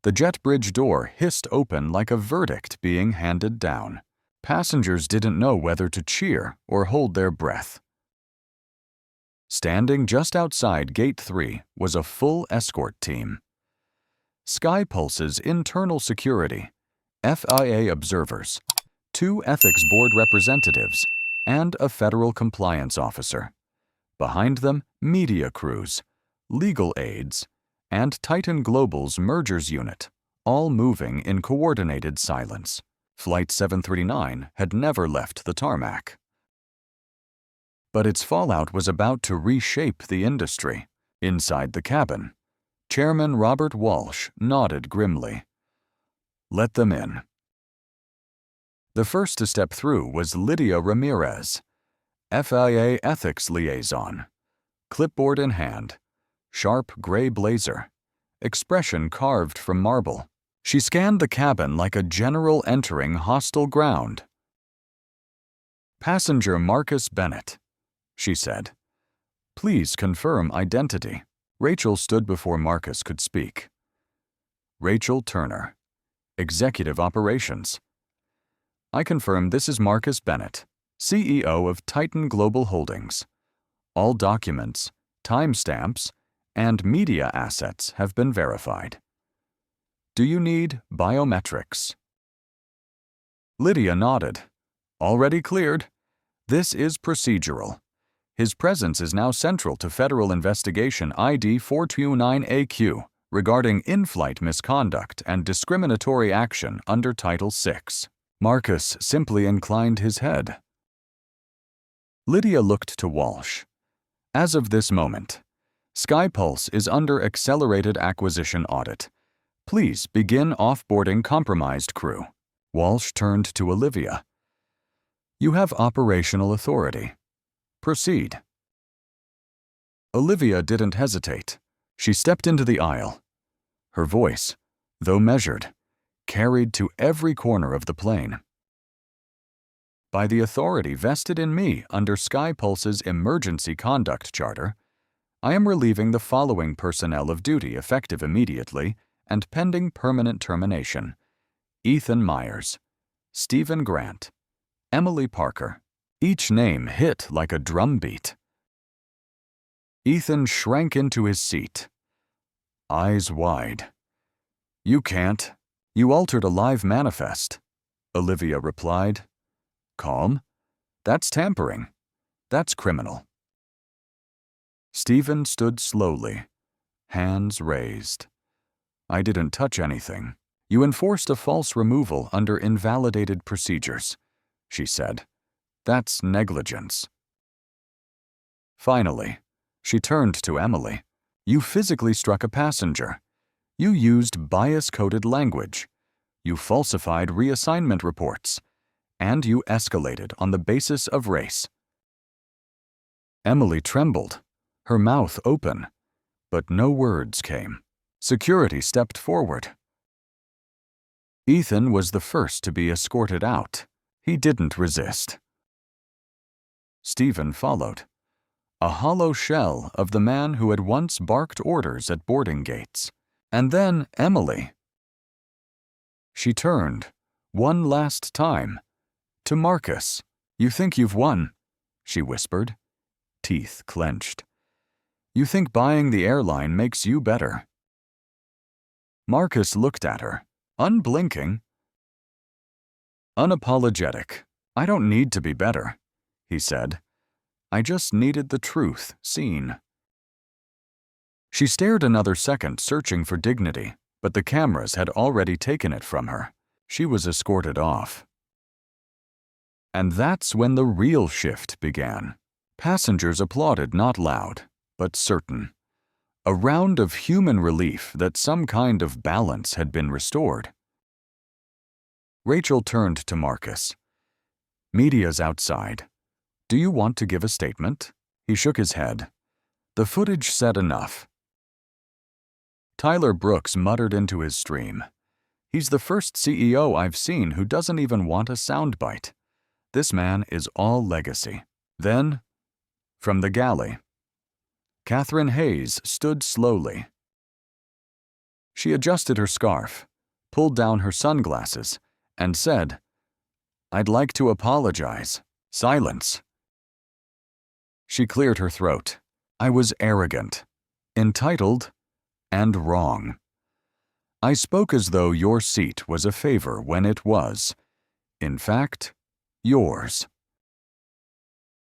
The jet bridge door hissed open like a verdict being handed down. Passengers didn't know whether to cheer or hold their breath. Standing just outside Gate 3 was a full escort team. Sky Pulse's internal security, FIA observers, 2 ethics board representatives, and a federal compliance officer. Behind them, media crews, legal aides, and Titan Global's mergers unit, all moving in coordinated silence. Flight 739 had never left the tarmac. But its fallout was about to reshape the industry. Inside the cabin, Chairman Robert Walsh nodded grimly. Let them in. The first to step through was Lydia Ramirez, FIA ethics liaison, clipboard in hand, sharp gray blazer, expression carved from marble. She scanned the cabin like a general entering hostile ground. Passenger Marcus Bennett, she said. Please confirm identity. Rachel stood before Marcus could speak. Rachel Turner, Executive Operations. I confirm this is Marcus Bennett, CEO of Titan Global Holdings. All documents, timestamps, and media assets have been verified. Do you need biometrics? Lydia nodded. Already cleared. This is procedural. His presence is now central to federal investigation ID 429AQ regarding in-flight misconduct and discriminatory action under Title VI. Marcus simply inclined his head. Lydia looked to Walsh. As of this moment, Sky Pulse is under accelerated acquisition audit. Please begin offboarding compromised crew. Walsh turned to Olivia. You have operational authority. Proceed. Olivia didn't hesitate. She stepped into the aisle. Her voice, though measured, carried to every corner of the plane. By the authority vested in me under Sky Pulse's Emergency Conduct Charter, I am relieving the following personnel of duty effective immediately and pending permanent termination. Ethan Myers, Stephen Grant, Emily Parker. Each name hit like a drumbeat. Ethan shrank into his seat, eyes wide. "You can't. You altered a live manifest," Olivia replied. "Calm? That's tampering. That's criminal." Stephen stood slowly, hands raised. "I didn't touch anything. You enforced a false removal under invalidated procedures," she said. "That's negligence." Finally, she turned to Emily. "You physically struck a passenger. You used bias-coded language. You falsified reassignment reports. And you escalated on the basis of race." Emily trembled, her mouth open, but no words came. Security stepped forward. Ethan was the first to be escorted out. He didn't resist. Stephen followed, a hollow shell of the man who had once barked orders at boarding gates. And then Emily. She turned, one last time, to Marcus. "You think you've won," she whispered, teeth clenched. "You think buying the airline makes you better." Marcus looked at her, unblinking. Unapologetic. "I don't need to be better," he said. "I just needed the truth seen." She stared another second, searching for dignity, but the cameras had already taken it from her. She was escorted off. And that's when the real shift began. Passengers applauded, not loud, but certain. A round of human relief that some kind of balance had been restored. Rachel turned to Marcus. "Media's outside. Do you want to give a statement?" He shook his head. "The footage said enough." Tyler Brooks muttered into his stream. "He's the first CEO I've seen who doesn't even want a soundbite. This man is all legacy." Then, from the galley, Catherine Hayes stood slowly. She adjusted her scarf, pulled down her sunglasses, and said, "I'd like to apologize." Silence. She cleared her throat. "I was arrogant, entitled, and wrong. I spoke as though your seat was a favor when it was, in fact, yours."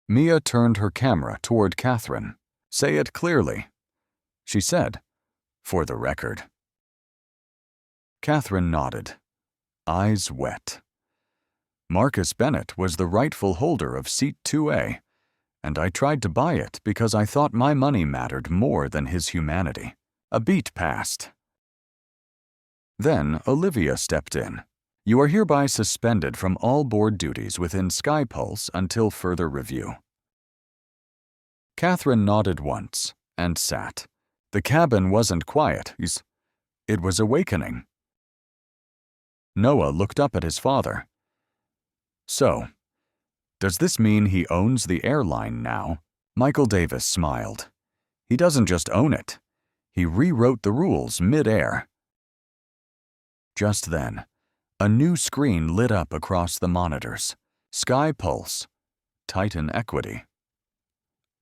Mia turned her camera toward Catherine. "Say it clearly," she said, "for the record." Catherine nodded, eyes wet. "Marcus Bennett was the rightful holder of seat 2A, and I tried to buy it because I thought my money mattered more than his humanity." A beat passed. Then Olivia stepped in. "You are hereby suspended from all board duties within SkyPulse until further review." Catherine nodded once and sat. The cabin wasn't quiet. It was awakening. Noah looked up at his father. "So, does this mean he owns the airline now?" Michael Davis smiled. "He doesn't just own it. He rewrote the rules mid-air." Just then, a new screen lit up across the monitors. SkyPulse, Titan Equity.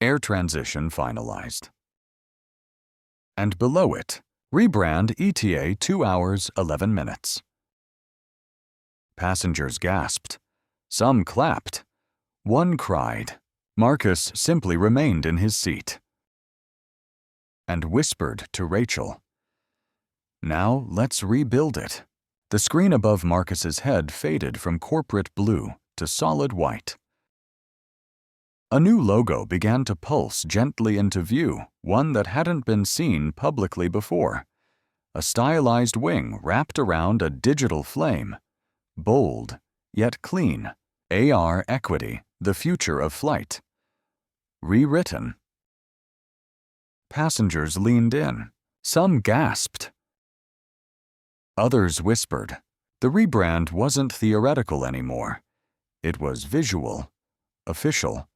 Air transition finalized. And below it, rebrand ETA 2 hours, 11 minutes. Passengers gasped. Some clapped. One cried. Marcus simply remained in his seat and whispered to Rachel, "Now let's rebuild it." The screen above Marcus's head faded from corporate blue to solid white. A new logo began to pulse gently into view, one that hadn't been seen publicly before. A stylized wing wrapped around a digital flame. Bold, yet clean. AR Equity, the future of flight. Rewritten. Passengers leaned in. Some gasped. Others whispered. The rebrand wasn't theoretical anymore. It was visual, official,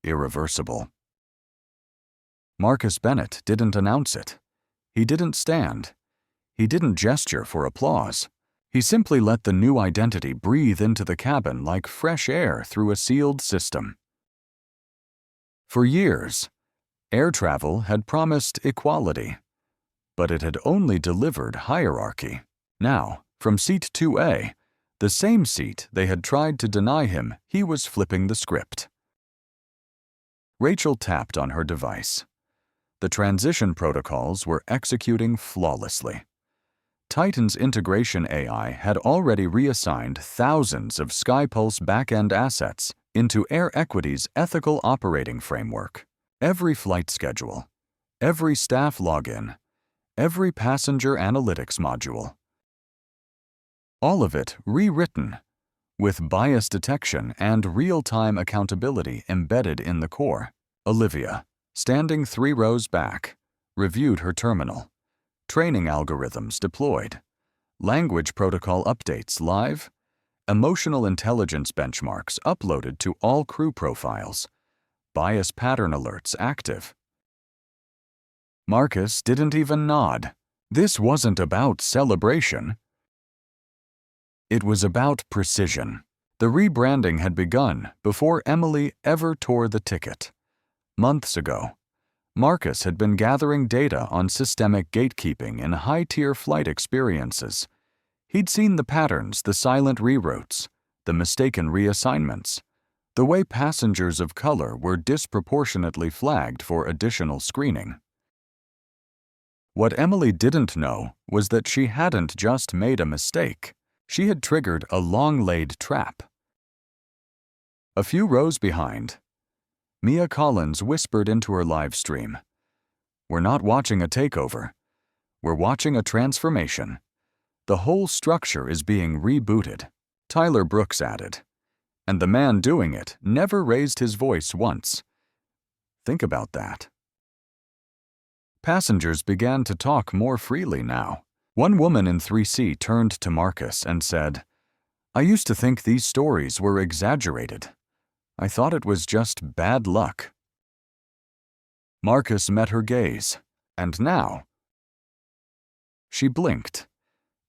irreversible. Marcus Bennett didn't announce it. He didn't stand. He didn't gesture for applause. He simply let the new identity breathe into the cabin like fresh air through a sealed system. For years, air travel had promised equality, but it had only delivered hierarchy. Now, from seat 2A, the same seat they had tried to deny him, he was flipping the script. Rachel tapped on her device. The transition protocols were executing flawlessly. Titan's integration AI had already reassigned thousands of SkyPulse back-end assets into Air Equity's ethical operating framework. Every flight schedule, every staff login, every passenger analytics module. All of it rewritten, with bias detection and real-time accountability embedded in the core. Olivia, standing 3 rows back, reviewed her terminal. Training algorithms deployed. Language protocol updates live. Emotional intelligence benchmarks uploaded to all crew profiles. Bias pattern alerts active. Marcus didn't even nod. This wasn't about celebration. It was about precision. The rebranding had begun before Emily ever tore the ticket. Months ago, Marcus had been gathering data on systemic gatekeeping in high-tier flight experiences. He'd seen the patterns, the silent reroutes, the mistaken reassignments, the way passengers of color were disproportionately flagged for additional screening. What Emily didn't know was that she hadn't just made a mistake. She had triggered a long-laid trap. A few rows behind, Mia Collins whispered into her live stream, "We're not watching a takeover. We're watching a transformation. The whole structure is being rebooted." Tyler Brooks added, "And the man doing it never raised his voice once." Think about that. Passengers began to talk more freely now. One woman in 3C turned to Marcus and said, "I used to think these stories were exaggerated. I thought it was just bad luck." Marcus met her gaze, and now... She blinked.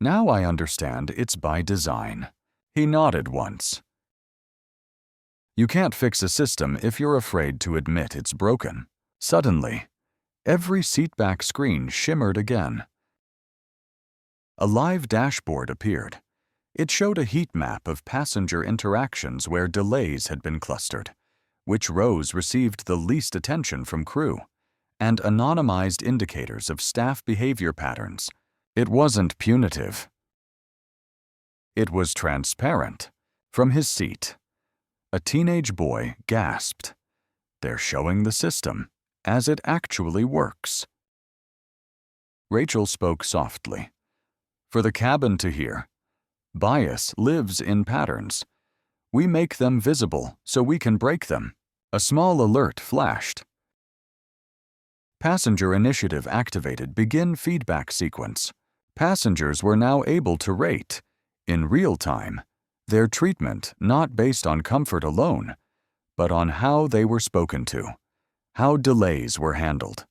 "Now I understand it's by design." He nodded once. You can't fix a system if you're afraid to admit it's broken. Suddenly, every seatback screen shimmered again. A live dashboard appeared. It showed a heat map of passenger interactions where delays had been clustered, which rows received the least attention from crew, and anonymized indicators of staff behavior patterns. It wasn't punitive. It was transparent. From his seat, a teenage boy gasped. "They're showing the system as it actually works." Rachel spoke softly, for the cabin to hear. "Bias lives in patterns. We make them visible so we can break them." A small alert flashed. Passenger initiative activated begin feedback sequence. Passengers were now able to rate, in real time, their treatment not based on comfort alone, but on how they were spoken to, how delays were handled,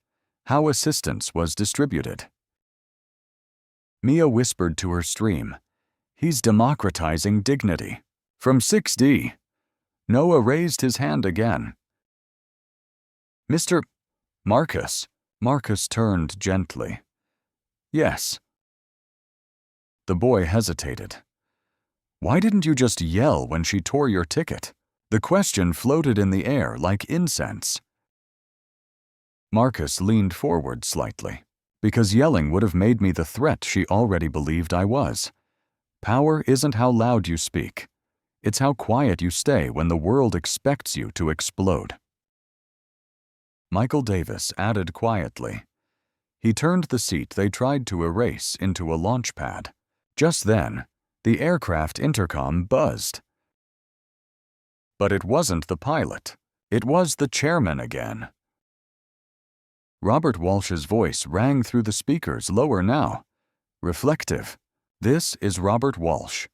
how assistance was distributed. Mia whispered to her stream, "He's democratizing dignity." From 6D, Noah raised his hand again. "Mr. Marcus." Marcus turned gently. "Yes." The boy hesitated. "Why didn't you just yell when she tore your ticket?" The question floated in the air like incense. Marcus leaned forward slightly, because yelling would have made me the threat she already believed I was. Power isn't how loud you speak. It's how quiet you stay when the world expects you to explode. Michael Davis added quietly. He turned the seat they tried to erase into a launch pad. Just then, the aircraft intercom buzzed. But it wasn't the pilot. It was the chairman again. Robert Walsh's voice rang through the speakers lower now. Reflective. "This is Robert Walsh.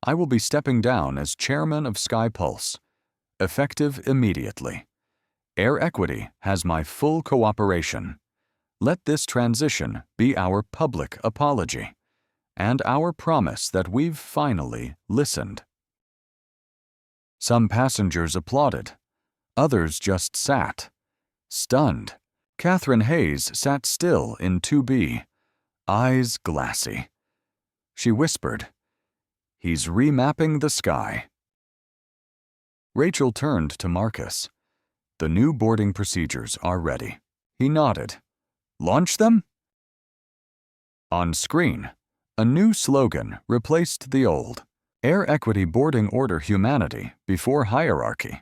I will be stepping down as chairman of SkyPulse. Effective immediately. Air Equity has my full cooperation. Let this transition be our public apology. and our promise that we've finally listened. Some passengers applauded. Others just sat, stunned. Catherine Hayes sat still in 2B, eyes glassy. She whispered, "He's remapping the sky." Rachel turned to Marcus. "The new boarding procedures are ready." He nodded. "Launch them?" On screen, a new slogan replaced the old. Air Equity Boarding Order Humanity before hierarchy.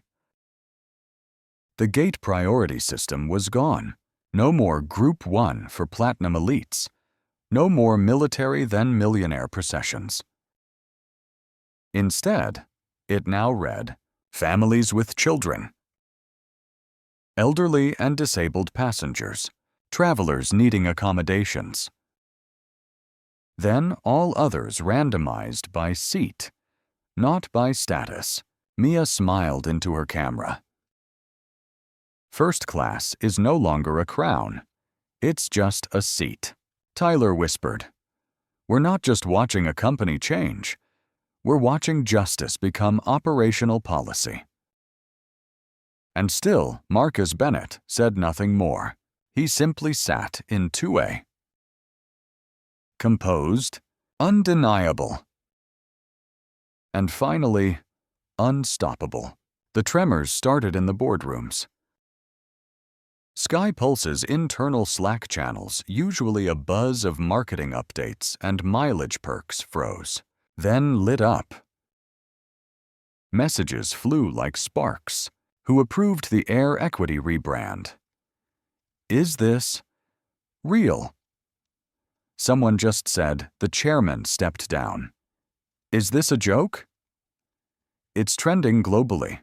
The gate priority system was gone. No more Group 1 for platinum elites. No more military then millionaire processions. Instead, it now read, families with children, elderly and disabled passengers, travelers needing accommodations. Then all others randomized by seat, not by status. Mia smiled into her camera. First class is no longer a crown. It's just a seat. Tyler whispered. We're not just watching a company change. We're watching justice become operational policy. And still, Marcus Bennett said nothing more. He simply sat in 2A. Composed, undeniable, and finally, unstoppable. The tremors started in the boardrooms. Sky Pulse's internal Slack channels, usually a buzz of marketing updates and mileage perks, froze, then lit up. Messages flew like sparks. Who approved the Air Equity rebrand? Is this real? Someone just said the chairman stepped down. Is this a joke? It's trending globally.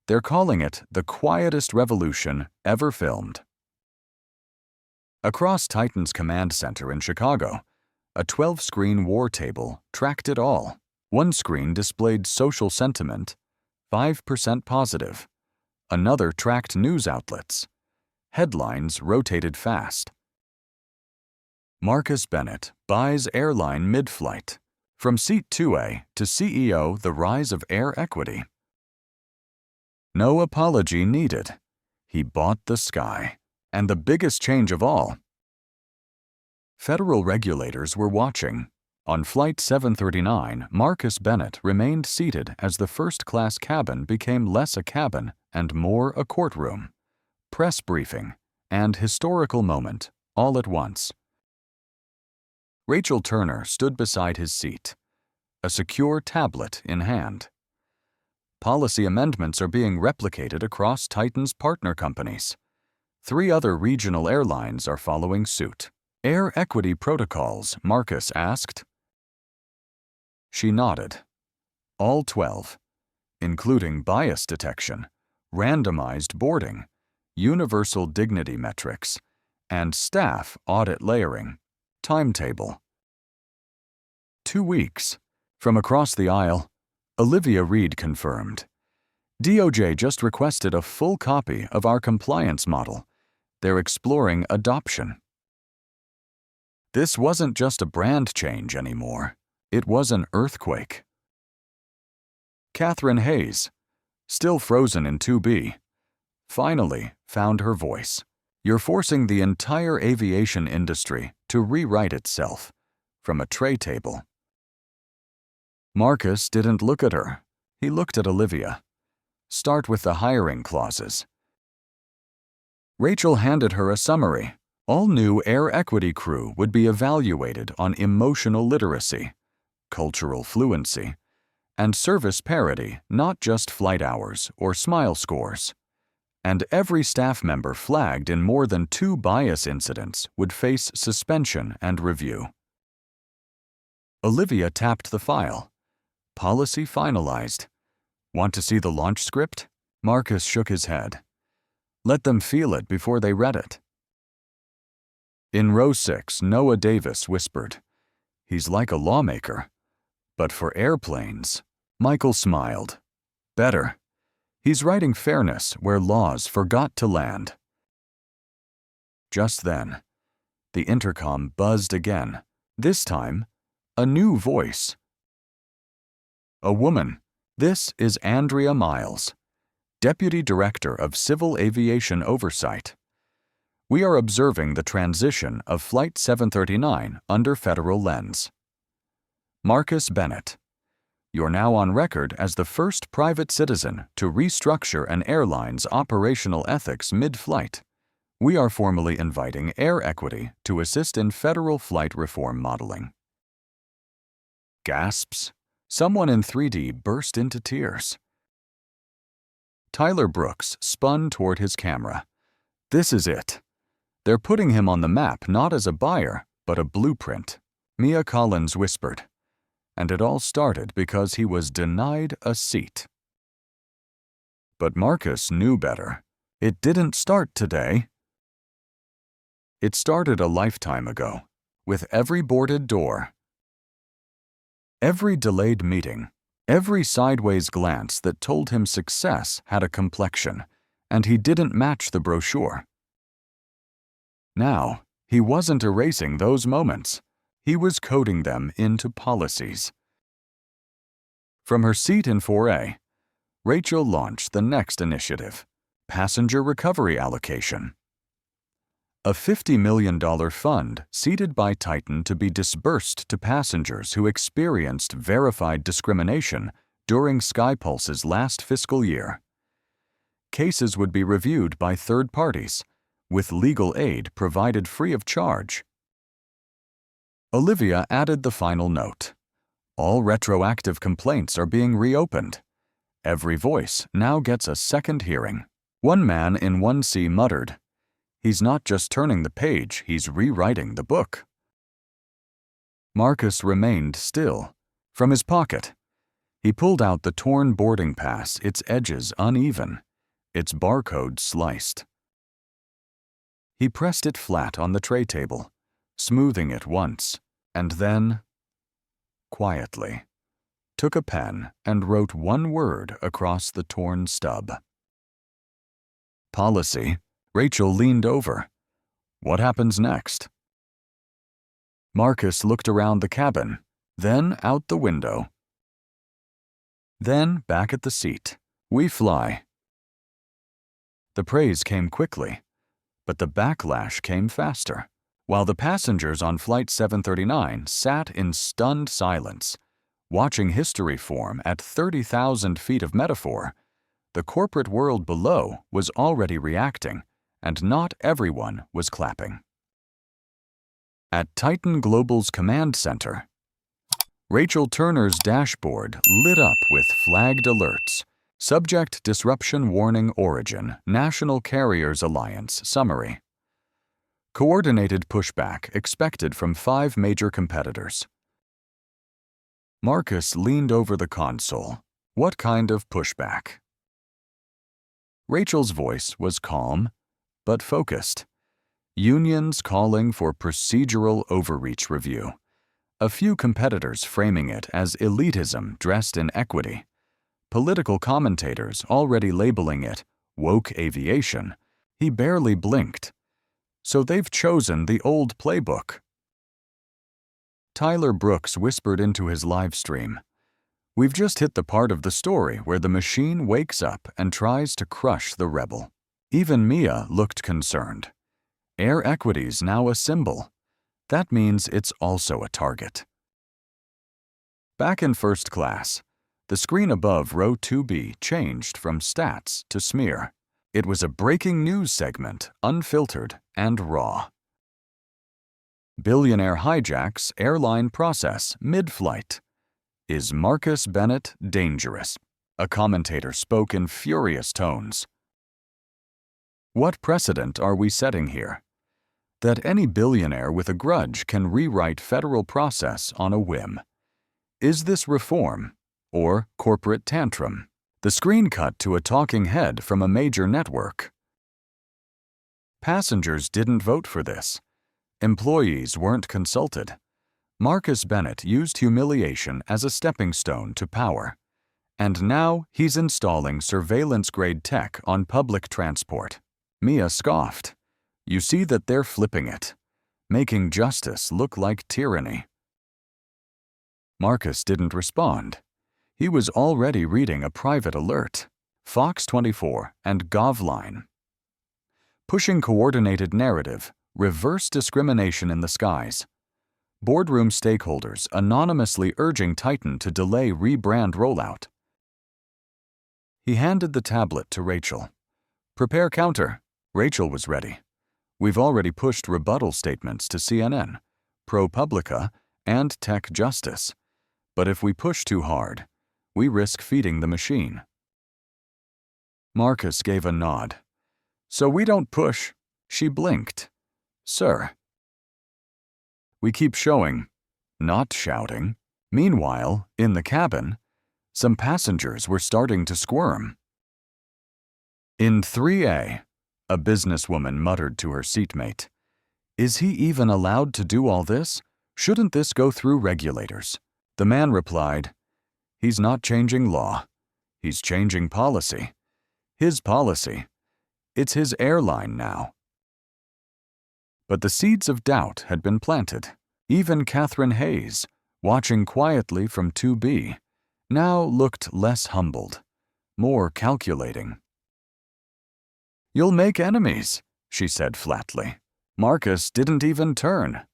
They're calling it the quietest revolution ever filmed. Across Titan's command center in Chicago, a 12-screen war table tracked it all. One screen displayed social sentiment, 5% positive. Another tracked news outlets. Headlines rotated fast. Marcus Bennett buys Airline mid-flight. From seat 2A to CEO, the rise of Air Equity. No apology needed. He bought the sky. And the biggest change of all. Federal regulators were watching. On Flight 739, Marcus Bennett remained seated as the first-class cabin became less a cabin and more a courtroom. Press briefing and historical moment all at once. Rachel Turner stood beside his seat, a secure tablet in hand. Policy amendments are being replicated across Titan's partner companies. 3 other regional airlines are following suit. Air Equity protocols, Marcus asked. She nodded. All 12, including bias detection, randomized boarding, universal dignity metrics, and staff audit layering, timetable. 2 weeks. From across the aisle, Olivia Reed confirmed. DOJ just requested a full copy of our compliance model. They're exploring adoption. This wasn't just a brand change anymore. It was an earthquake. Catherine Hayes, still frozen in 2B, finally found her voice. You're forcing the entire aviation industry to rewrite itself from a tray table. Marcus didn't look at her. He looked at Olivia. Start with the hiring clauses. Rachel handed her a summary. All new Air Equity crew would be evaluated on emotional literacy, cultural fluency, and service parity, not just flight hours or smile scores. And every staff member flagged in more than 2 bias incidents would face suspension and review. Olivia tapped the file. Policy finalized. Want to see the launch script? Marcus shook his head. Let them feel it before they read it. In row 6, Noah Davis whispered, He's like a lawmaker. But for airplanes, Michael smiled. Better. He's writing fairness where laws forgot to land. Just then, the intercom buzzed again. This time, A new voice. A woman. This is Andrea Miles, Deputy Director of Civil Aviation Oversight. We are observing the transition of Flight 739 under federal lens. Marcus Bennett. You're now on record as the first private citizen to restructure an airline's operational ethics mid-flight. We are formally inviting Air Equity to assist in federal flight reform modeling. Gasps. Someone in 3D burst into tears. Tyler Brooks spun toward his camera. This is it. They're putting him on the map not as a buyer, but a blueprint. Mia Collins whispered. And it all started because he was denied a seat. But Marcus knew better. It didn't start today. It started a lifetime ago, with every boarded door, every delayed meeting, every sideways glance that told him success had a complexion, and he didn't match the brochure. Now, he wasn't erasing those moments. He was coding them into policies. From her seat in 4A, Rachel launched the next initiative, Passenger Recovery Allocation. A $50 million fund seeded by Titan to be disbursed to passengers who experienced verified discrimination during SkyPulse's last fiscal year. Cases would be reviewed by third parties, with legal aid provided free of charge. Olivia added the final note. All retroactive complaints are being reopened. Every voice now gets a second hearing. One man in 1C muttered, "He's not just turning the page, he's rewriting the book." Marcus remained still. From his pocket, he pulled out the torn boarding pass, its edges uneven, its barcode sliced. He pressed it flat on the tray table, smoothing it once, and then, quietly, took a pen and wrote one word across the torn stub. Policy. Rachel leaned over. What happens next? Marcus looked around the cabin, then out the window. Then back at the seat. We fly. The praise came quickly, but the backlash came faster. While the passengers on Flight 739 sat in stunned silence, watching history form at 30,000 feet of metaphor, the corporate world below was already reacting, and not everyone was clapping. At Titan Global's command center, Rachel Turner's dashboard lit up with flagged alerts. Subject Disruption Warning Origin, National Carriers Alliance Summary. Coordinated pushback expected from 5 major competitors. Marcus leaned over the console. What kind of pushback? Rachel's voice was calm, but focused. Unions calling for procedural overreach review. A few competitors framing it as elitism dressed in equity. Political commentators already labeling it woke aviation. He barely blinked. So they've chosen the old playbook. Tyler Brooks whispered into his live stream. We've just hit the part of the story where the machine wakes up and tries to crush the rebel. Even Mia looked concerned. Air Equity's now a symbol. That means it's also a target. Back in first class, the screen above row 2B changed from stats to smear. It was a breaking news segment, unfiltered and raw. Billionaire hijacks airline process mid-flight. Is Marcus Bennett dangerous? A commentator spoke in furious tones. What precedent are we setting here? That any billionaire with a grudge can rewrite federal process on a whim. Is this reform or corporate tantrum? The screen cut to a talking head from a major network. Passengers didn't vote for this. Employees weren't consulted. Marcus Bennett used humiliation as a stepping stone to power. And now he's installing surveillance-grade tech on public transport. Mia scoffed. You see that they're flipping it, making justice look like tyranny. Marcus didn't respond. He was already reading a private alert. Fox 24 and Govline. Pushing coordinated narrative, reverse discrimination in the skies. Boardroom stakeholders anonymously urging Titan to delay rebrand rollout. He handed the tablet to Rachel. Prepare counter. Rachel was ready. We've already pushed rebuttal statements to CNN, ProPublica, and Tech Justice. But if we push too hard, we risk feeding the machine. Marcus gave a nod. So we don't push. She blinked. Sir. We keep showing, not shouting. Meanwhile, in the cabin, some passengers were starting to squirm. In 3A, a businesswoman muttered to her seatmate, "Is he even allowed to do all this? Shouldn't this go through regulators?" The man replied, "He's not changing law. He's changing policy. His policy. It's his airline now." But the seeds of doubt had been planted. Even Catherine Hayes, watching quietly from 2B, now looked less humbled, more calculating. "You'll make enemies," she said flatly. Marcus didn't even turn.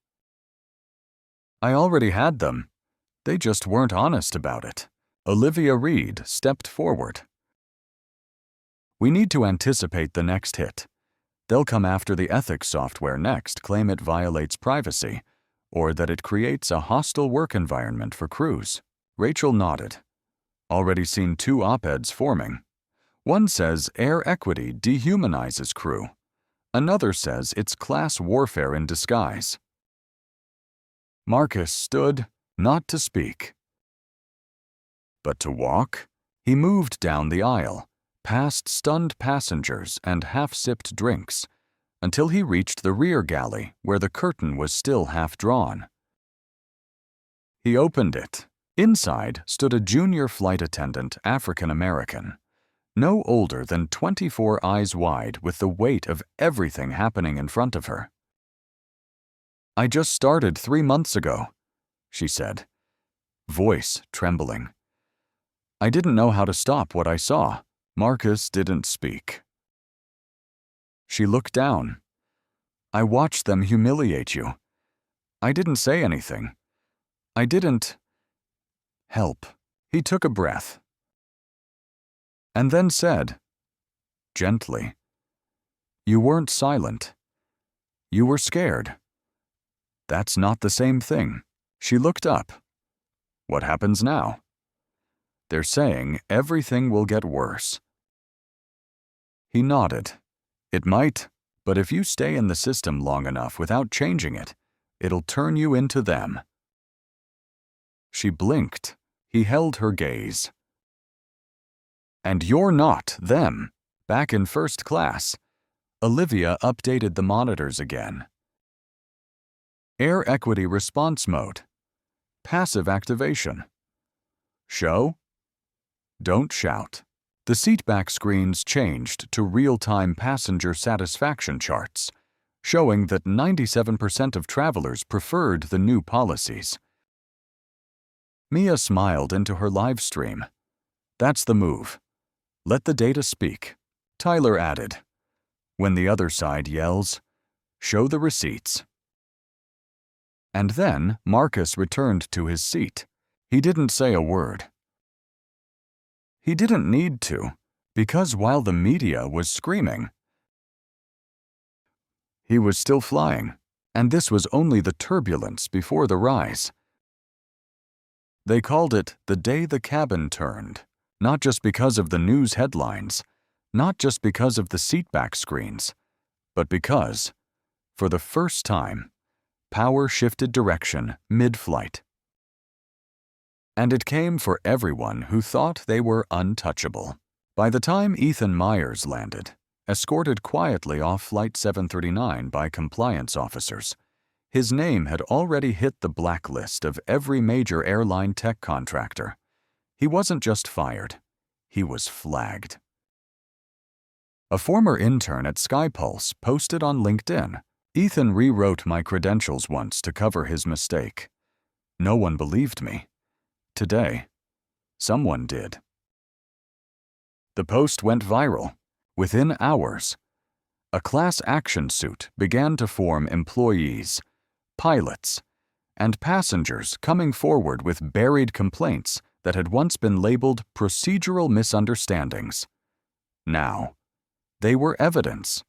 "I already had them. They just weren't honest about it." Olivia Reed stepped forward. "We need to anticipate the next hit. They'll come after the ethics software next, claim it violates privacy, or that it creates a hostile work environment for crews." Rachel nodded. Already seen 2 op-eds forming. One says air equity dehumanizes crew. Another says it's class warfare in disguise. Marcus stood, not to speak, but to walk. He moved down the aisle, past stunned passengers and half-sipped drinks, until he reached the rear galley where the curtain was still half drawn. He opened it. Inside stood a junior flight attendant, African American, no older than 24 eyes wide with the weight of everything happening in front of her. "I just started 3 months ago," she said, voice trembling. "I didn't know how to stop what I saw." Marcus didn't speak. She looked down. "I watched them humiliate you. I didn't say anything. I didn't help." He took a breath. And then said, gently, "You weren't silent. You were scared. That's not the same thing." She looked up. "What happens now?" "They're saying everything will get worse." He nodded. "It might, but if you stay in the system long enough without changing it, it'll turn you into them." She blinked. He held her gaze. "And you're not them." Back in first class, Olivia updated the monitors again. Air equity response mode. Passive activation. Show. Don't shout. The seatback screens changed to real-time passenger satisfaction charts, showing that 97% of travelers preferred the new policies. Mia smiled into her live stream. "That's the move. Let the data speak." Tyler added, "When the other side yells, show the receipts." And then Marcus returned to his seat. He didn't say a word. He didn't need to, because while the media was screaming, he was still flying, and this was only the turbulence before the rise. They called it the day the cabin turned, not just because of the news headlines, not just because of the seatback screens, but because, for the first time, power shifted direction mid-flight. And it came for everyone who thought they were untouchable. By the time Ethan Myers landed, escorted quietly off Flight 739 by compliance officers, his name had already hit the blacklist of every major airline tech contractor. He wasn't just fired, he was flagged. A former intern at SkyPulse posted on LinkedIn, "Ethan rewrote my credentials once to cover his mistake. No one believed me. today. Someone did. The post went viral. Within hours, a class action suit began to form employees, pilots, and passengers coming forward with buried complaints that had once been labeled procedural misunderstandings. Now, they were evidence.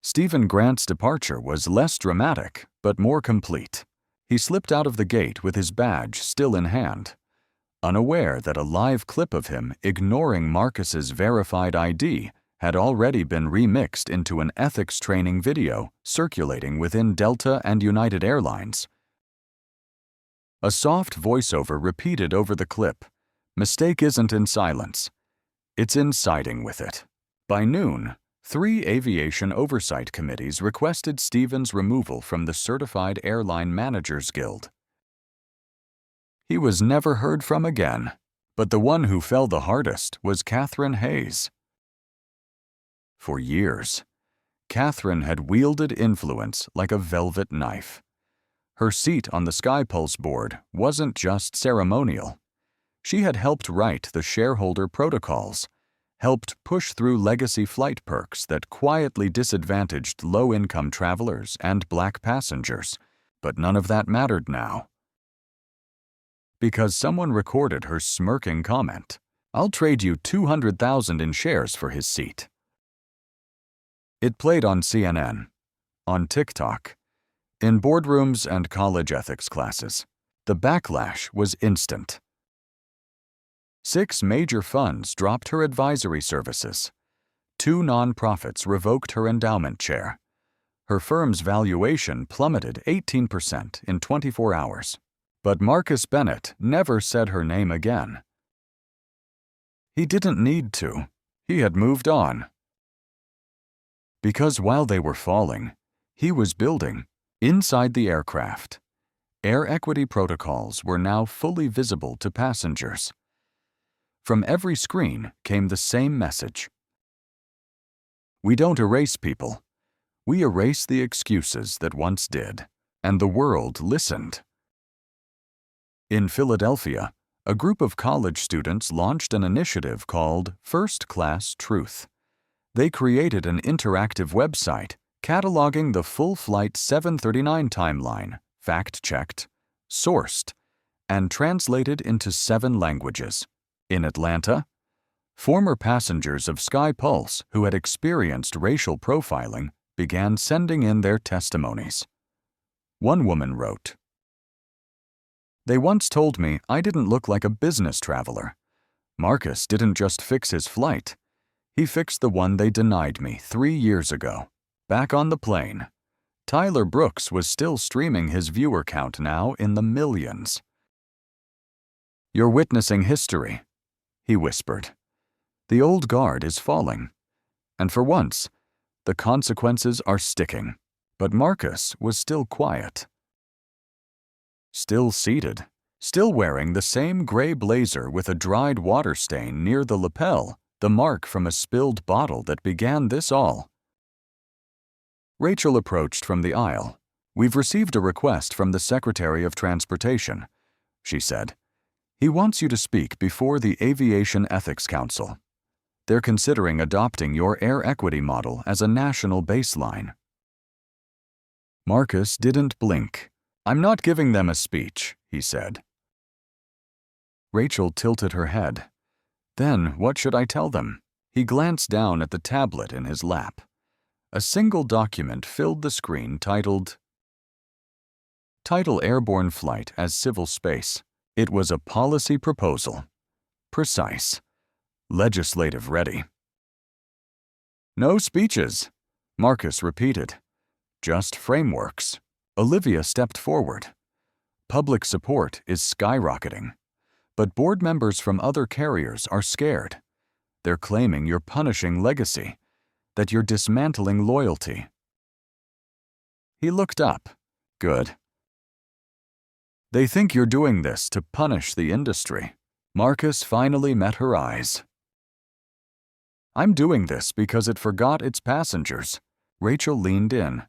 Stephen Grant's departure was less dramatic, but more complete. He slipped out of the gate with his badge still in hand, unaware that a live clip of him ignoring Marcus's verified ID had already been remixed into an ethics training video circulating within Delta and United Airlines. A soft voiceover repeated over the clip, "Mistake isn't in silence. It's in siding with it." By noon, 3 aviation oversight committees requested Stephen's removal from the Certified Airline Managers Guild. He was never heard from again, but the one who fell the hardest was Catherine Hayes. For years, Catherine had wielded influence like a velvet knife. Her seat on the SkyPulse board wasn't just ceremonial. She had helped write the shareholder protocols, helped push through legacy flight perks that quietly disadvantaged low-income travelers and black passengers, but none of that mattered now. Because someone recorded her smirking comment, "I'll trade you $200,000 in shares for his seat." It played on CNN, on TikTok, in boardrooms and college ethics classes. The backlash was instant. 6 major funds dropped her advisory services. 2 nonprofits revoked her endowment chair. Her firm's valuation plummeted 18% in 24 hours. But Marcus Bennett never said her name again. He didn't need to. He had moved on. Because while they were falling, he was building, inside the aircraft. Air equity protocols were now fully visible to passengers. From every screen came the same message. We don't erase people. We erase the excuses that once did, and the world listened. In Philadelphia, a group of college students launched an initiative called First Class Truth. They created an interactive website cataloging the full Flight 739 timeline, fact-checked, sourced, and translated into 7 languages. In Atlanta, former passengers of SkyPulse who had experienced racial profiling began sending in their testimonies. One woman wrote, "They once told me I didn't look like a business traveler. Marcus didn't just fix his flight. He fixed the one they denied me 3 years ago. Back on the plane. Tyler Brooks was still streaming his viewer count now in the millions." "You're witnessing history," he whispered. "The old guard is falling. And for once, the consequences are sticking." But Marcus was still quiet. Still seated, still wearing the same gray blazer with a dried water stain near the lapel, the mark from a spilled bottle that began this all. Rachel approached from the aisle. "We've received a request from the Secretary of Transportation," she said. "He wants you to speak before the Aviation Ethics Council. They're considering adopting your air equity model as a national baseline." Marcus didn't blink. "I'm not giving them a speech," he said. Rachel tilted her head. "Then what should I tell them?" He glanced down at the tablet in his lap. A single document filled the screen titled Airborne Flight as Civil Space. It was a policy proposal. Precise. Legislative ready. "No speeches," Marcus repeated. "Just frameworks." Olivia stepped forward. "Public support is skyrocketing. But board members from other carriers are scared. They're claiming you're punishing legacy, that you're dismantling loyalty." He looked up. "Good. They think you're doing this to punish the industry." Marcus finally met her eyes. "I'm doing this because it forgot its passengers." Rachel leaned in.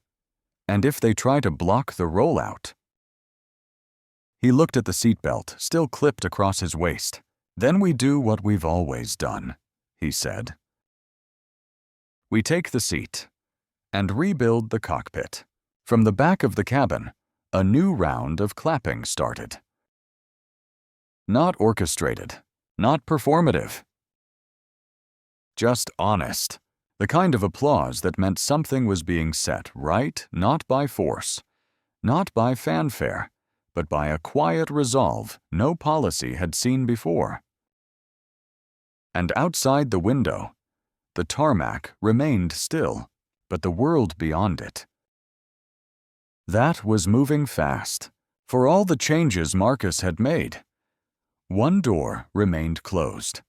"And if they try to block the rollout..." He looked at the seatbelt, still clipped across his waist. "Then we do what we've always done," he said. We take the seat and rebuild the cockpit. From the back of the cabin, a new round of clapping started. Not orchestrated, not performative. Just honest. The kind of applause that meant something was being set right, not by force, not by fanfare, but by a quiet resolve no policy had seen before. And outside the window, the tarmac remained still, but the world beyond it. That was moving fast. For all the changes Marcus had made, one door remained closed.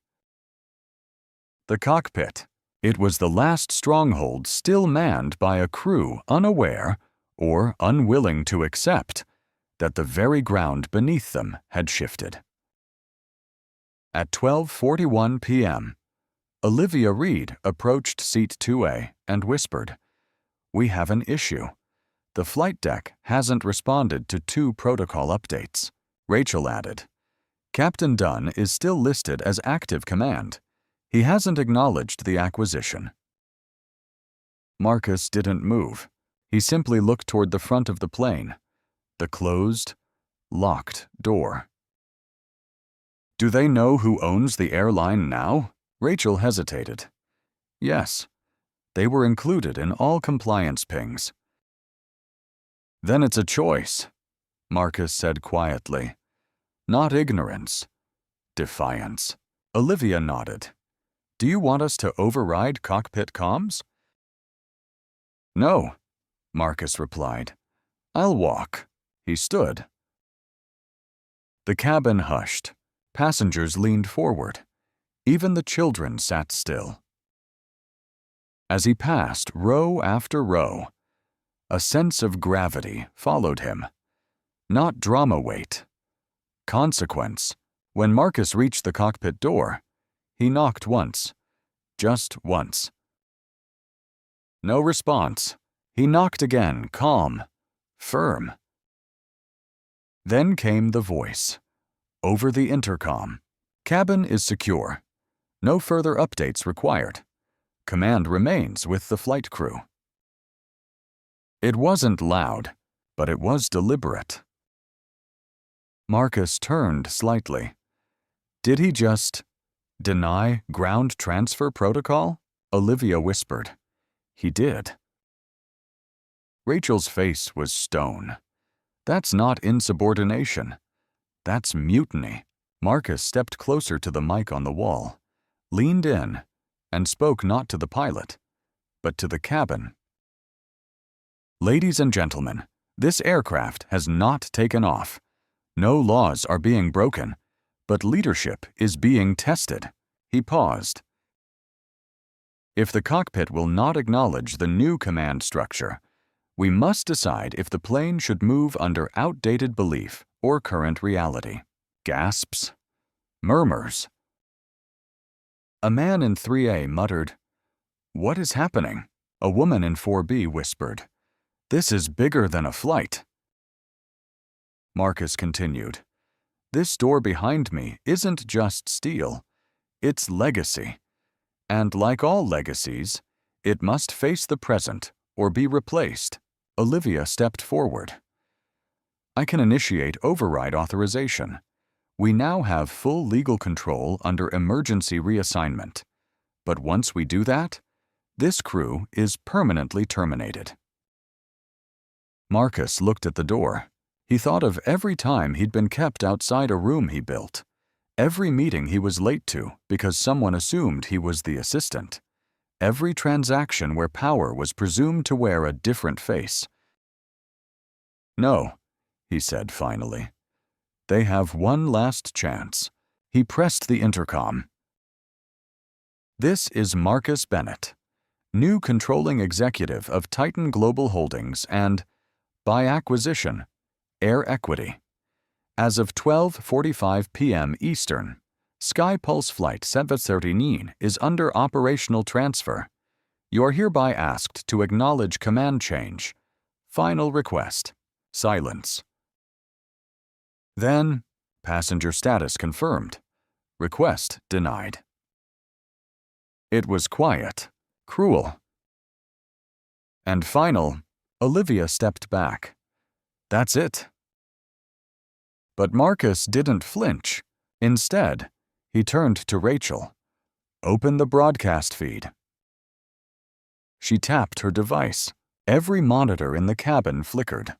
The cockpit. It was the last stronghold still manned by a crew unaware or unwilling to accept that the very ground beneath them had shifted. At 12:41 p.m., Olivia Reed approached Seat 2A and whispered, "We have an issue. The flight deck hasn't responded to 2 protocol updates." Rachel added, "Captain Dunn is still listed as active command. He hasn't acknowledged the acquisition." Marcus didn't move. He simply looked toward the front of the plane, the closed, locked door. "Do they know who owns the airline now?" Rachel hesitated. "Yes. They were included in all compliance pings." "Then it's a choice," Marcus said quietly. "Not ignorance. Defiance." Olivia nodded. "Do you want us to override cockpit comms?" "No," Marcus replied. "I'll walk." He stood. The cabin hushed. Passengers leaned forward. Even the children sat still. As he passed row after row, a sense of gravity followed him. Not drama weight. Consequence. When Marcus reached the cockpit door, he knocked once. Just once. No response. He knocked again, calm, firm. Then came the voice. Over the intercom. "Cabin is secure. No further updates required. Command remains with the flight crew." It wasn't loud, but it was deliberate. Marcus turned slightly. Did he just deny ground transfer protocol? Olivia whispered. He did. Rachel's face was stone. That's not insubordination. That's mutiny. Marcus stepped closer to the mic on the wall, leaned in, and spoke not to the pilot, but to the cabin. "Ladies and gentlemen, this aircraft has not taken off. No laws are being broken, but leadership is being tested." He paused. "If the cockpit will not acknowledge the new command structure, we must decide if the plane should move under outdated belief or current reality." Gasps. Murmurs. A man in 3A muttered, "What is happening?" A woman in 4B whispered, "This is bigger than a flight." Marcus continued, "This door behind me isn't just steel. It's legacy. And like all legacies, it must face the present or be replaced." Olivia stepped forward. "I can initiate override authorization. We now have full legal control under emergency reassignment. But once we do that, this crew is permanently terminated." Marcus looked at the door. He thought of every time he'd been kept outside a room he built, every meeting he was late to because someone assumed he was the assistant, every transaction where power was presumed to wear a different face. "No," he said finally. "They have one last chance." He pressed the intercom. "This is Marcus Bennett, new controlling executive of Titan Global Holdings and, by acquisition, Air Equity. As of 12:45 p.m. Eastern, Sky Pulse Flight 739 is under operational transfer. You are hereby asked to acknowledge command change. Final request. Silence." Then, passenger status confirmed. Request denied. It was quiet, cruel. And final, Olivia stepped back. That's it. But Marcus didn't flinch. Instead, he turned to Rachel. Open the broadcast feed. She tapped her device. Every monitor in the cabin flickered.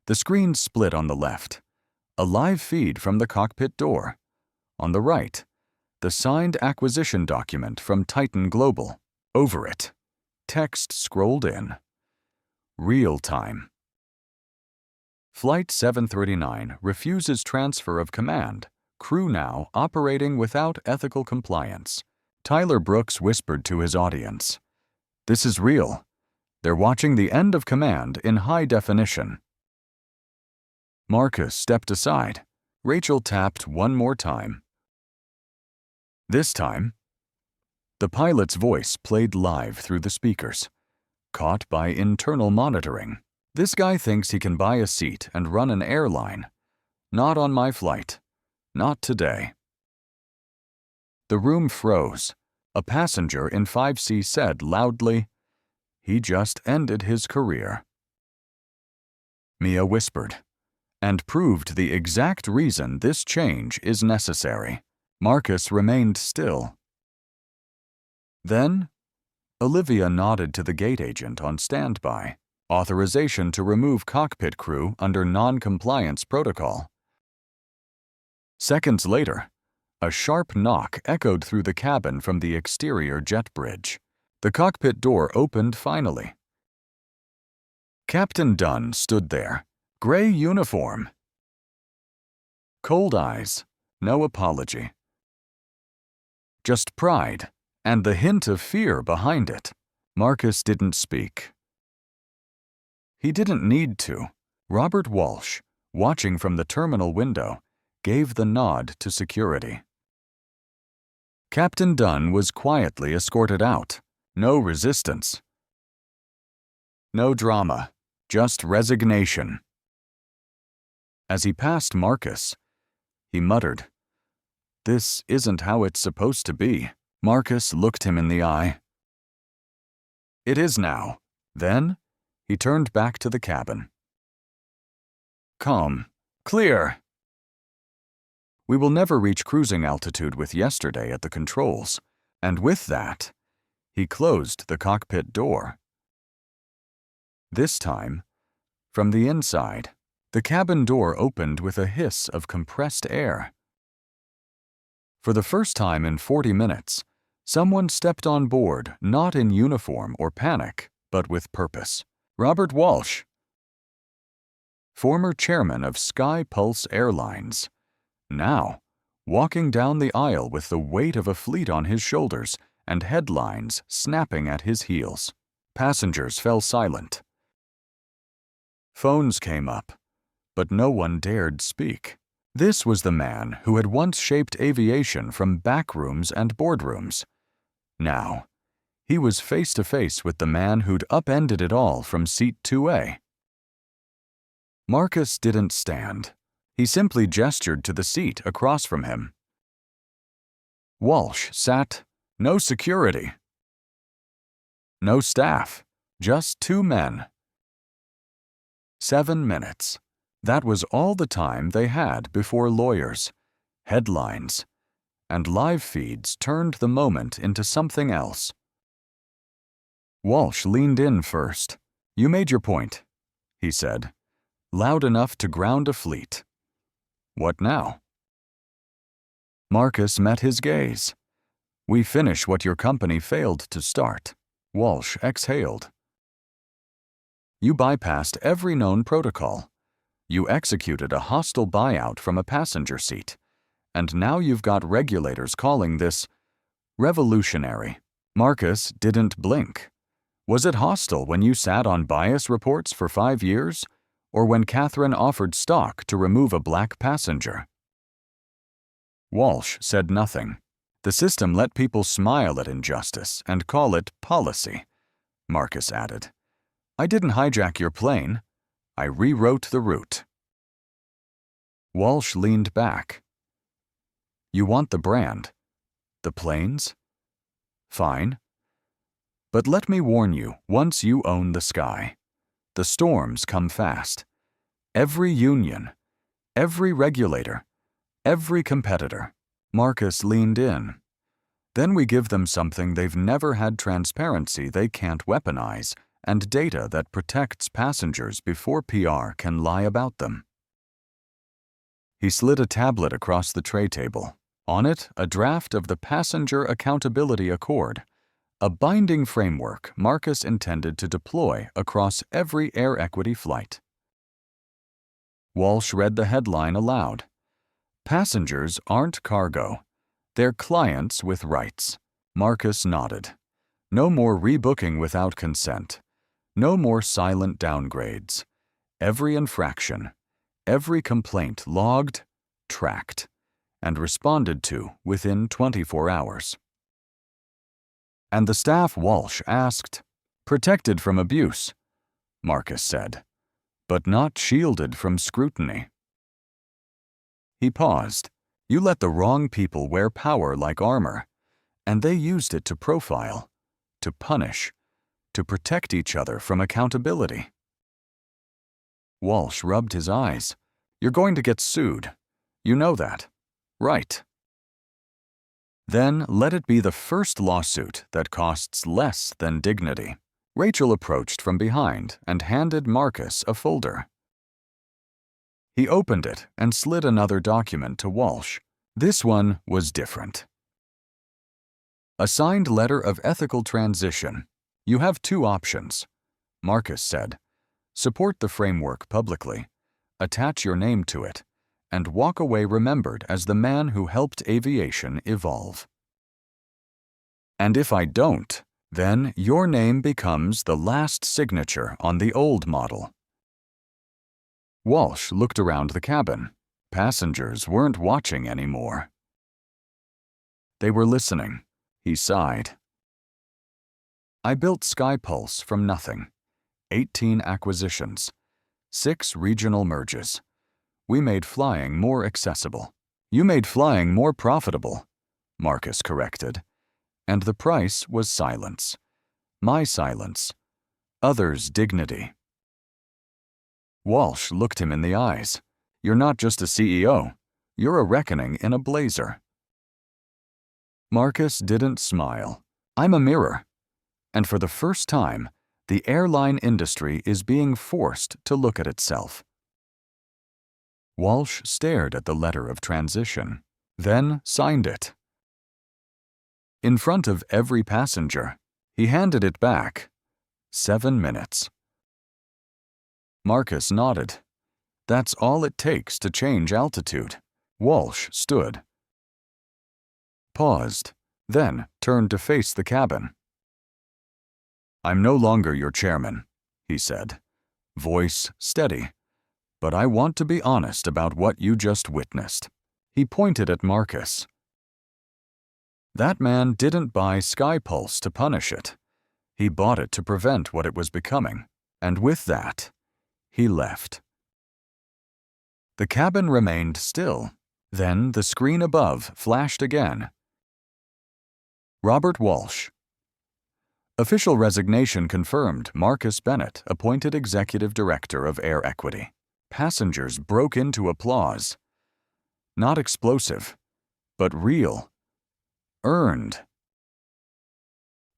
The screen split on the left. A live feed from the cockpit door. On the right, the signed acquisition document from Titan Global. Over it, text scrolled in. Real time. Flight 739 refuses transfer of command. Crew now operating without ethical compliance. Tyler Brooks whispered to his audience. This is real. They're watching the end of command in high definition. Marcus stepped aside. Rachel tapped one more time. This time, the pilot's voice played live through the speakers. Caught by internal monitoring. This guy thinks he can buy a seat and run an airline. Not on my flight. Not today. The room froze. A passenger in 5C said loudly, "He just ended his career." Mia whispered, and proved the exact reason this change is necessary. Marcus remained still. Then, Olivia nodded to the gate agent on standby. Authorization to remove cockpit crew under non-compliance protocol. Seconds later, a sharp knock echoed through the cabin from the exterior jet bridge. The cockpit door opened finally. Captain Dunn stood there, gray uniform. Cold eyes, no apology. Just pride, and the hint of fear behind it. Marcus didn't speak. He didn't need to. Robert Walsh, watching from the terminal window, gave the nod to security. Captain Dunn was quietly escorted out. No resistance. No drama, just resignation. As he passed Marcus, he muttered, "This isn't how it's supposed to be." Marcus looked him in the eye. "It is now." Then, he turned back to the cabin. Calm. Clear. We will never reach cruising altitude with yesterday at the controls, and with that, he closed the cockpit door. This time, from the inside, the cabin door opened with a hiss of compressed air. For the first time in 40 minutes, someone stepped on board not in uniform or panic, but with purpose. Robert Walsh, former chairman of Sky Pulse Airlines, now walking down the aisle with the weight of a fleet on his shoulders and headlines snapping at his heels. Passengers fell silent. Phones came up, but no one dared speak. This was the man who had once shaped aviation from backrooms and boardrooms. Now, he was face to face with the man who'd upended it all from seat 2A. Marcus didn't stand. He simply gestured to the seat across from him. Walsh sat, no security. No staff, just two men. 7 minutes. That was all the time they had before lawyers, headlines, and live feeds turned the moment into something else. Walsh leaned in first. "You made your point," he said, loud enough to ground a fleet. "What now?" Marcus met his gaze. "We finish what your company failed to start." Walsh exhaled. "You bypassed every known protocol. You executed a hostile buyout from a passenger seat. And now you've got regulators calling this revolutionary." Marcus didn't blink. Was it hostile when you sat on bias reports for 5 years, or when Catherine offered stock to remove a black passenger? Walsh said nothing. The system let people smile at injustice and call it policy. Marcus added, "I didn't hijack your plane. I rewrote the route." Walsh leaned back. You want the brand? The planes? Fine. But let me warn you, once you own the sky, the storms come fast. Every union, every regulator, every competitor. Marcus leaned in. Then we give them something they've never had: transparency they can't weaponize, and data that protects passengers before PR can lie about them. He slid a tablet across the tray table. On it, a draft of the Passenger Accountability Accord, a binding framework Marcus intended to deploy across every Air Equity flight. Walsh read the headline aloud. Passengers aren't cargo. They're clients with rights. Marcus nodded. No more rebooking without consent. No more silent downgrades. Every infraction, every complaint logged, tracked, and responded to within 24 hours. And the staff Walsh asked, protected from abuse, Marcus said, but not shielded from scrutiny. He paused. You let the wrong people wear power like armor, and they used it to profile, to punish, to protect each other from accountability. Walsh rubbed his eyes. You're going to get sued. You know that, right? Then let it be the first lawsuit that costs less than dignity. Rachel approached from behind and handed Marcus a folder. He opened it and slid another document to Walsh. This one was different. A signed letter of ethical transition. You have two options, Marcus said. Support the framework publicly, attach your name to it, and walk away remembered as the man who helped aviation evolve. And if I don't, then your name becomes the last signature on the old model. Walsh looked around the cabin. Passengers weren't watching anymore. They were listening. He sighed. I built SkyPulse from nothing. 18 acquisitions. 6 regional merges. We made flying more accessible. You made flying more profitable, Marcus corrected. And the price was silence. My silence. Others' dignity. Walsh looked him in the eyes. You're not just a CEO. You're a reckoning in a blazer. Marcus didn't smile. I'm a mirror. And for the first time, the airline industry is being forced to look at itself. Walsh stared at the letter of transition, then signed it. In front of every passenger, he handed it back. 7 minutes. Marcus nodded. That's all it takes to change altitude. Walsh stood. Paused, then turned to face the cabin. I'm no longer your chairman, he said, voice steady. But I want to be honest about what you just witnessed. He pointed at Marcus. That man didn't buy SkyPulse to punish it. He bought it to prevent what it was becoming. And with that, he left. The cabin remained still. Then the screen above flashed again. Robert Walsh. Official resignation confirmed. Marcus Bennett appointed Executive Director of Air Equity. Passengers broke into applause. Not explosive, but real. Earned.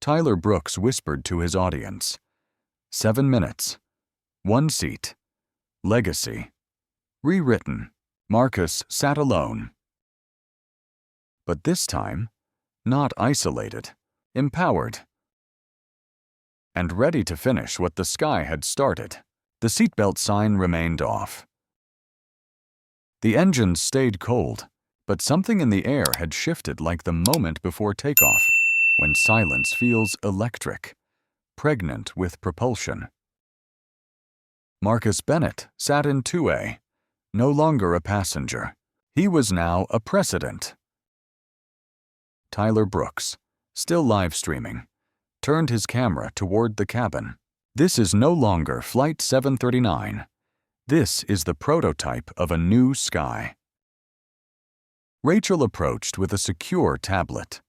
Tyler Brooks whispered to his audience. 7 minutes. 1 seat. Legacy. Rewritten. Marcus sat alone. But this time, not isolated, empowered. And ready to finish what the sky had started. The seatbelt sign remained off. The engines stayed cold, but something in the air had shifted like the moment before takeoff, when silence feels electric, pregnant with propulsion. Marcus Bennett sat in 2A, no longer a passenger. He was now a precedent. Tyler Brooks, still live streaming, turned his camera toward the cabin. This is no longer Flight 739. This is the prototype of a new sky. Rachel approached with a secure tablet.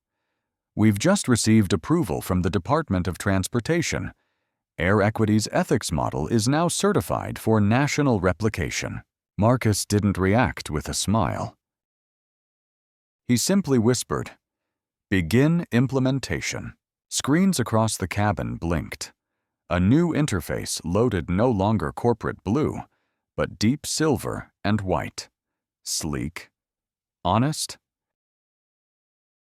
We've just received approval from the Department of Transportation. Air Equity's ethics model is now certified for national replication. Marcus didn't react with a smile. He simply whispered, "Begin implementation." Screens across the cabin blinked. A new interface loaded no longer corporate blue, but deep silver and white. Sleek. Honest.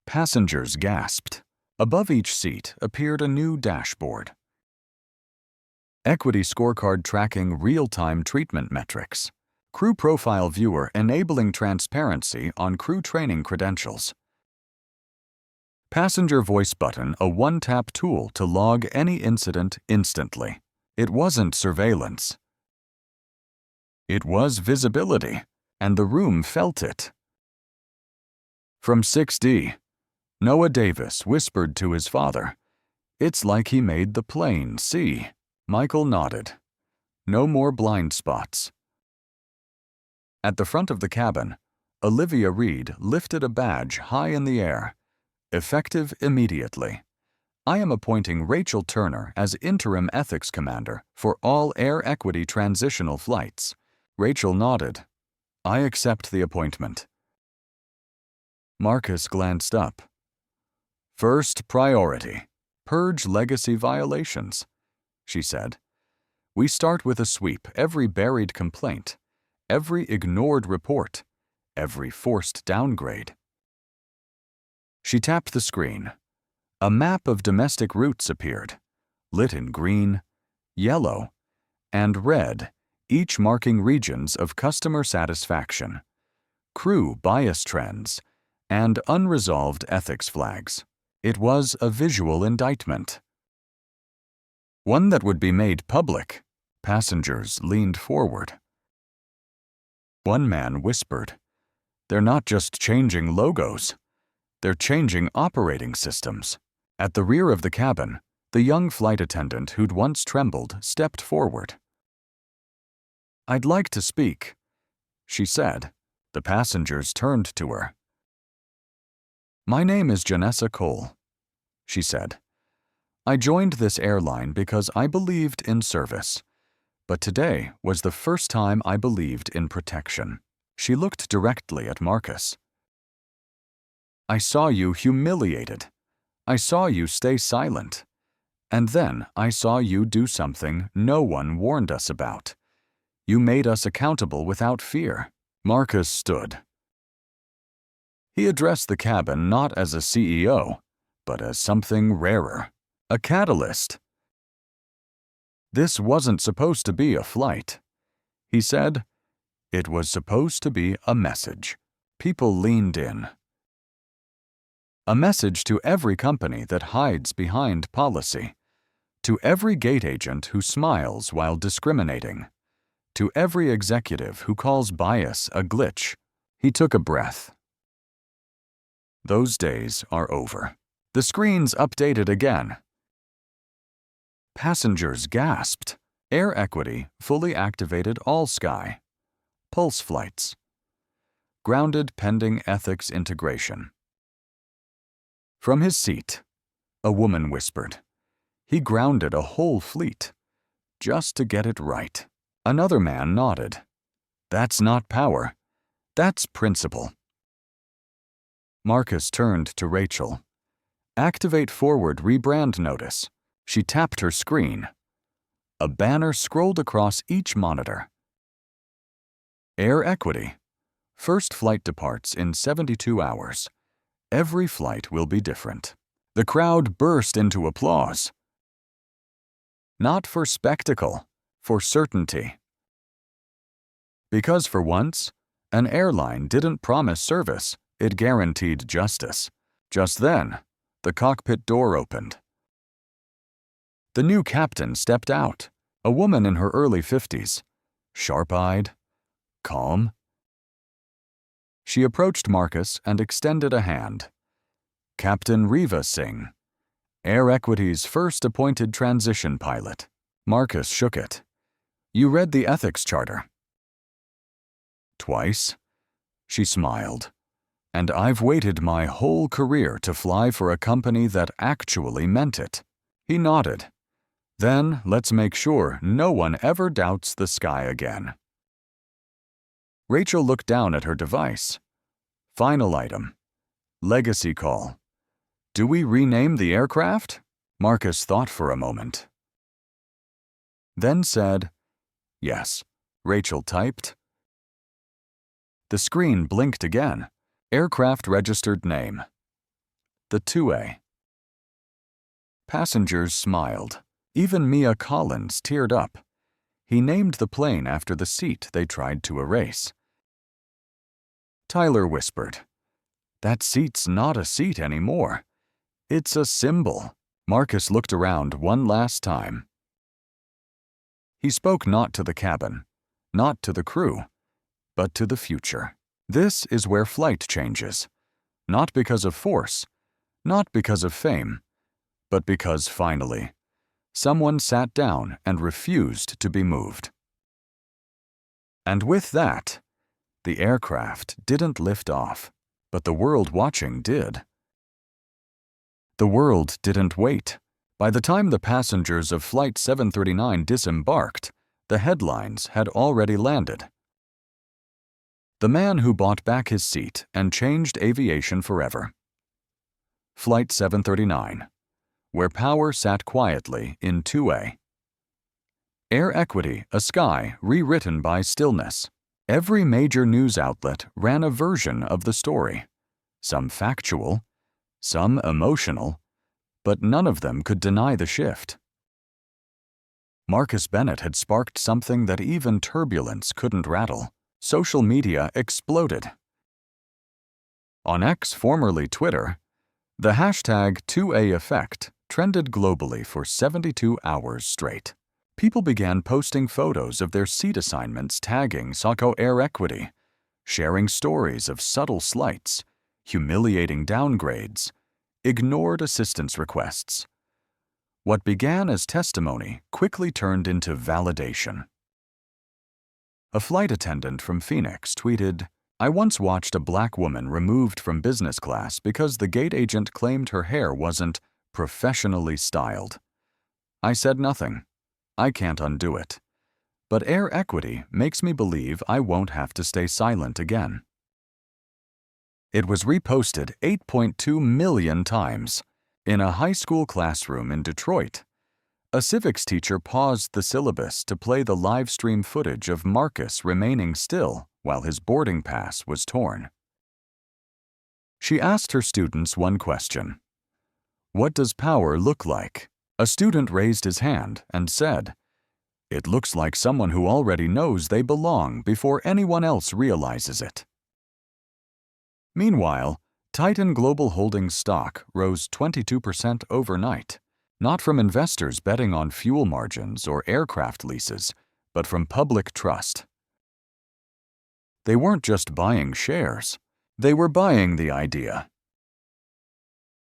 Passengers gasped. Above each seat appeared a new dashboard. Equity scorecard tracking real-time treatment metrics. Crew profile viewer enabling transparency on crew training credentials. Passenger voice button, a one-tap tool to log any incident instantly. It wasn't surveillance. It was visibility, and the room felt it. From 6D, Noah Davis whispered to his father, "It's like he made the plane see." Michael nodded. No more blind spots. At the front of the cabin, Olivia Reed lifted a badge high in the air. Effective immediately. I am appointing Rachel Turner as interim ethics commander for all Air Equity transitional flights. Rachel nodded. I accept the appointment. Marcus glanced up. First priority, purge legacy violations, she said. We start with a sweep every buried complaint, every ignored report, every forced downgrade. She tapped the screen. A map of domestic routes appeared, lit in green, yellow, and red, each marking regions of customer satisfaction, crew bias trends, and unresolved ethics flags. It was a visual indictment. One that would be made public. Passengers leaned forward. One man whispered, "They're not just changing logos. They're changing operating systems." At the rear of the cabin, the young flight attendant who'd once trembled stepped forward. "I'd like to speak," she said. The passengers turned to her. "My name is Janessa Cole," she said. "I joined this airline because I believed in service, but today was the first time I believed in protection." She looked directly at Marcus. "I saw you humiliated. I saw you stay silent. And then I saw you do something no one warned us about. You made us accountable without fear." Marcus stood. He addressed the cabin not as a CEO, but as something rarer, a catalyst. This wasn't supposed to be a flight, he said. It was supposed to be a message. People leaned in. A message to every company that hides behind policy, to every gate agent who smiles while discriminating, to every executive who calls bias a glitch. He took a breath. Those days are over. The screens updated again. Passengers gasped. Air Equity fully activated all sky. Pulse flights. Grounded pending ethics integration. From his seat, a woman whispered. He grounded a whole fleet, just to get it right. Another man nodded. That's not power. That's principle. Marcus turned to Rachel. Activate forward rebrand notice. She tapped her screen. A banner scrolled across each monitor. Air Equity. First flight departs in 72 hours. Every flight will be different. The crowd burst into applause. Not for spectacle, for certainty. Because for once, an airline didn't promise service, it guaranteed justice. Just then, the cockpit door opened. The new captain stepped out, a woman in her early 50s, sharp-eyed, calm. She approached Marcus and extended a hand. Captain Reva Singh, Air Equity's first appointed transition pilot. Marcus shook it. You read the ethics charter. Twice. She smiled. And I've waited my whole career to fly for a company that actually meant it. He nodded. Then let's make sure no one ever doubts the sky again. Rachel looked down at her device. Final item. Legacy call. Do we rename the aircraft? Marcus thought for a moment. Then said, yes. Rachel typed. The screen blinked again. Aircraft registered name. The 2A. Passengers smiled. Even Mia Collins teared up. He named the plane after the seat they tried to erase. Tyler whispered, that seat's not a seat anymore. It's a symbol. Marcus looked around one last time. He spoke not to the cabin, not to the crew, but to the future. This is where flight changes. Not because of force, not because of fame, but because finally, someone sat down and refused to be moved. And with that, the aircraft didn't lift off, but the world watching did. The world didn't wait. By the time the passengers of Flight 739 disembarked, the headlines had already landed. The man who bought back his seat and changed aviation forever. Flight 739, where power sat quietly in 2A. Air Equity, a sky rewritten by stillness. Every major news outlet ran a version of the story. Some factual, some emotional, but none of them could deny the shift. Marcus Bennett had sparked something that even turbulence couldn't rattle. Social media exploded. On X, formerly Twitter, the hashtag 2A effect trended globally for 72 hours straight. People began posting photos of their seat assignments tagging Saco Air Equity, sharing stories of subtle slights, humiliating downgrades, ignored assistance requests. What began as testimony quickly turned into validation. A flight attendant from Phoenix tweeted, I once watched a black woman removed from business class because the gate agent claimed her hair wasn't professionally styled. I said nothing. I can't undo it. But Air Equity makes me believe I won't have to stay silent again. It was reposted 8.2 million times. In a high school classroom in Detroit, a civics teacher paused the syllabus to play the live stream footage of Marcus remaining still while his boarding pass was torn. She asked her students one question. What does power look like? A student raised his hand and said, it looks like someone who already knows they belong before anyone else realizes it. Meanwhile, Titan Global Holdings stock rose 22% overnight, not from investors betting on fuel margins or aircraft leases, but from public trust. They weren't just buying shares, they were buying the idea.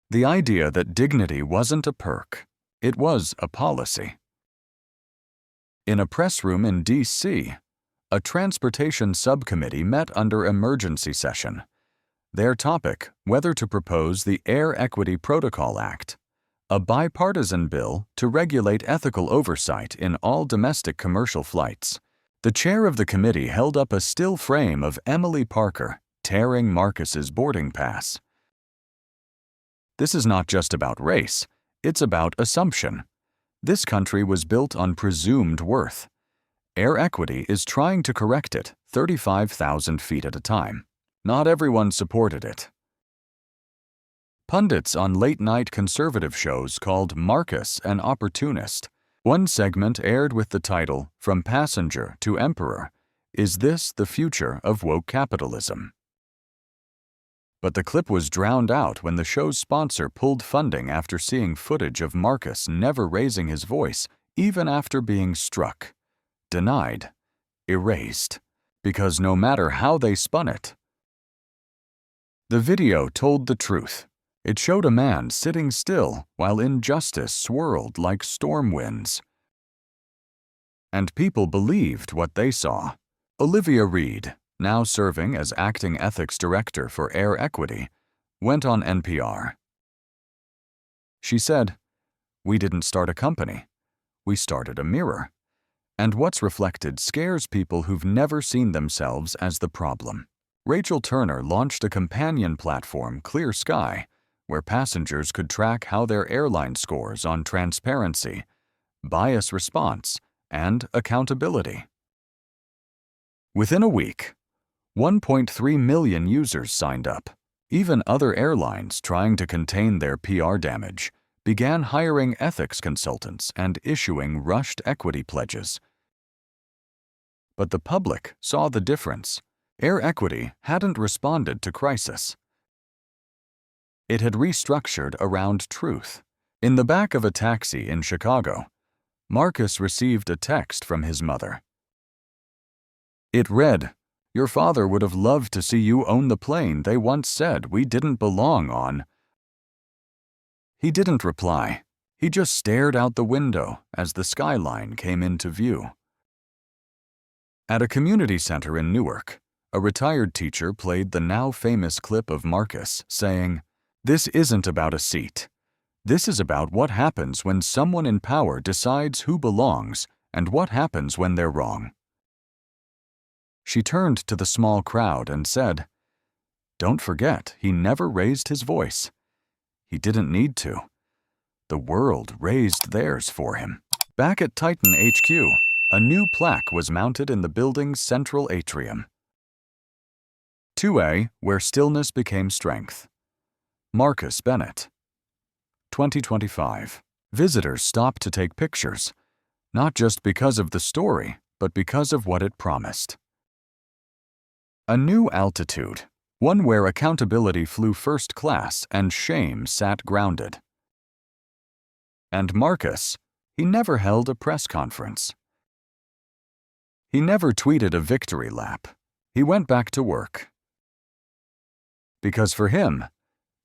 The idea that dignity wasn't a perk, it was a policy. In a press room in D.C., a transportation subcommittee met under emergency session. Their topic, whether to propose the Air Equity Protocol Act, a bipartisan bill to regulate ethical oversight in all domestic commercial flights. The chair of the committee held up a still frame of Emily Parker tearing Marcus's boarding pass. This is not just about race, it's about assumption. This country was built on presumed worth. Air Equity is trying to correct it 35,000 feet at a time. Not everyone supported it. Pundits on late-night conservative shows called Marcus an opportunist. One segment aired with the title, From Passenger to Emperor, Is This the Future of Woke Capitalism? But the clip was drowned out when the show's sponsor pulled funding after seeing footage of Marcus never raising his voice, even after being struck, denied, erased, because no matter how they spun it, the video told the truth. It showed a man sitting still while injustice swirled like storm winds. And people believed what they saw. Olivia Reed, now serving as acting ethics director for Air Equity, went on NPR. She said, "We didn't start a company. We started a mirror. And what's reflected scares people who've never seen themselves as the problem." Rachel Turner launched a companion platform, Clear Sky, where passengers could track how their airline scores on transparency, bias response, and accountability. Within a week, 1.3 million users signed up. Even other airlines trying to contain their PR damage began hiring ethics consultants and issuing rushed equity pledges. But the public saw the difference. Air Equity hadn't responded to crisis. It had restructured around truth. In the back of a taxi in Chicago, Marcus received a text from his mother. It read, "Your father would have loved to see you own the plane they once said we didn't belong on." He didn't reply. He just stared out the window as the skyline came into view. At a community center in Newark, a retired teacher played the now famous clip of Marcus saying, "This isn't about a seat. This is about what happens when someone in power decides who belongs and what happens when they're wrong." She turned to the small crowd and said, "Don't forget, he never raised his voice. He didn't need to. The world raised theirs for him." Back at Titan HQ, a new plaque was mounted in the building's central atrium. 2A, where stillness became strength. Marcus Bennett. 2025. Visitors stopped to take pictures, not just because of the story, but because of what it promised. A new altitude, one where accountability flew first class and shame sat grounded. And Marcus, he never held a press conference. He never tweeted a victory lap. He went back to work. Because for him,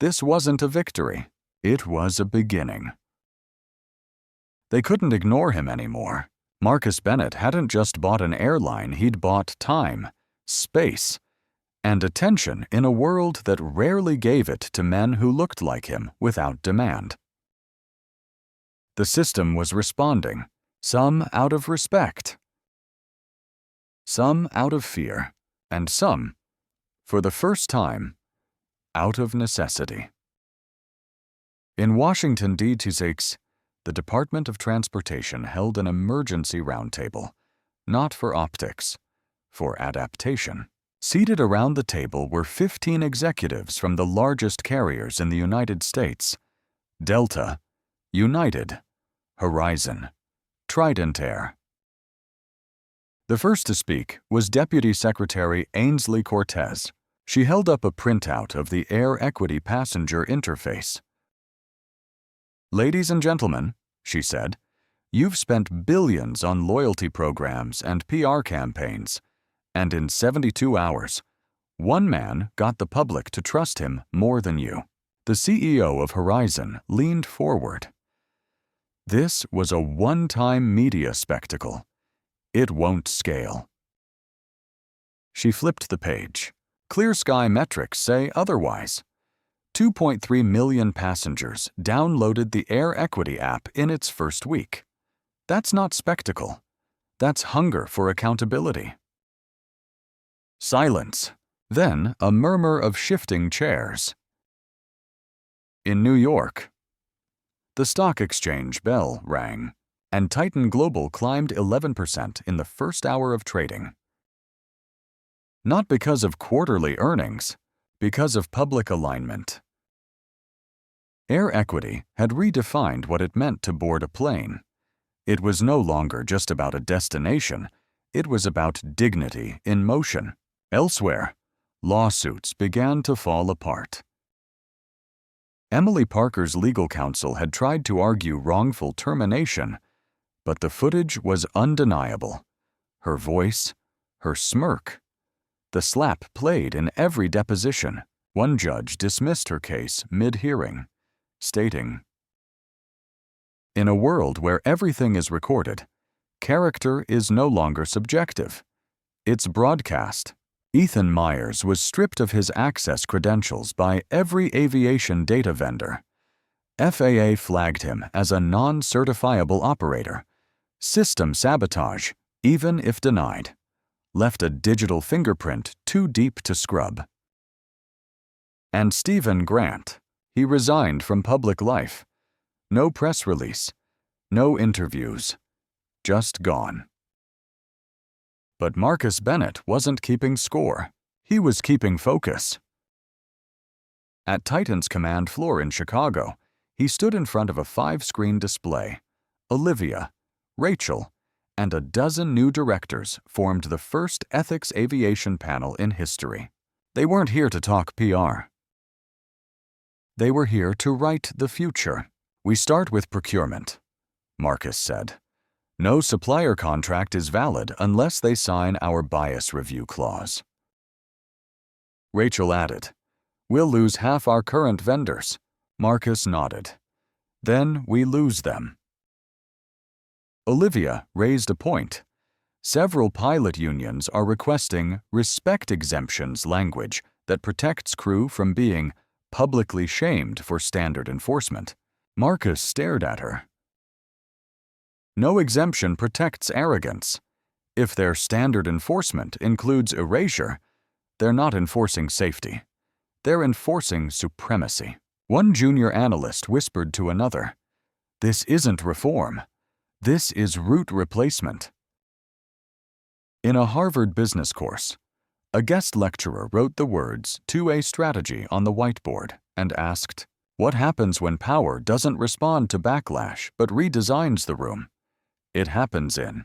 this wasn't a victory, it was a beginning. They couldn't ignore him anymore. Marcus Bennett hadn't just bought an airline, he'd bought time, space, and attention in a world that rarely gave it to men who looked like him without demand. The system was responding, some out of respect, some out of fear, and some, for the first time, out of necessity. In Washington, D.C., the Department of Transportation held an emergency roundtable, not for optics, for adaptation. Seated around the table were 15 executives from the largest carriers in the United States: Delta, United, Horizon, Trident Air. The first to speak was Deputy Secretary Ainsley Cortez. She held up a printout of the Air Equity passenger interface. "Ladies and gentlemen," she said, "you've spent billions on loyalty programs and PR campaigns, and in 72 hours, one man got the public to trust him more than you." The CEO of Horizon leaned forward. This was a one-time media spectacle. It won't scale. She flipped the page. Clear Sky metrics say otherwise. 2.3 million passengers downloaded the Air Equity app in its first week. That's not spectacle. That's hunger for accountability. Silence. Then a murmur of shifting chairs. In New York, the stock exchange bell rang, and Titan Global climbed 11% in the first hour of trading. Not because of quarterly earnings, because of public alignment. Air Equity had redefined what it meant to board a plane. It was no longer just about a destination, it was about dignity in motion. Elsewhere, lawsuits began to fall apart. Emily Parker's legal counsel had tried to argue wrongful termination, but the footage was undeniable. Her voice, her smirk, the slap played in every deposition. One judge dismissed her case mid-hearing, stating, "In a world where everything is recorded, character is no longer subjective. It's broadcast, Ethan Myers was stripped of his access credentials by every aviation data vendor. FAA flagged him as a non-certifiable operator. System sabotage, even if denied. Left a digital fingerprint too deep to scrub. And Stephen Grant. He resigned from public life. No press release. No interviews. Just gone. But Marcus Bennett wasn't keeping score. He was keeping focus. At Titan's command floor in Chicago, he stood in front of a 5-screen display. Olivia, Rachel, and a dozen new directors formed the first ethics aviation panel in history. They weren't here to talk PR. They were here to write the future. "We start with procurement," Marcus said. "No supplier contract is valid unless they sign our bias review clause." Rachel added, "We'll lose half our current vendors." Marcus nodded. "Then we lose them." Olivia raised a point. Several pilot unions are requesting respect exemptions language that protects crew from being publicly shamed for standard enforcement. Marcus stared at her. No exemption protects arrogance. If their standard enforcement includes erasure, they're not enforcing safety. They're enforcing supremacy. One junior analyst whispered to another, "This isn't reform. This is root replacement." In a Harvard business course, a guest lecturer wrote the words 2A strategy on the whiteboard and asked, "What happens when power doesn't respond to backlash but redesigns the room?" It happens in.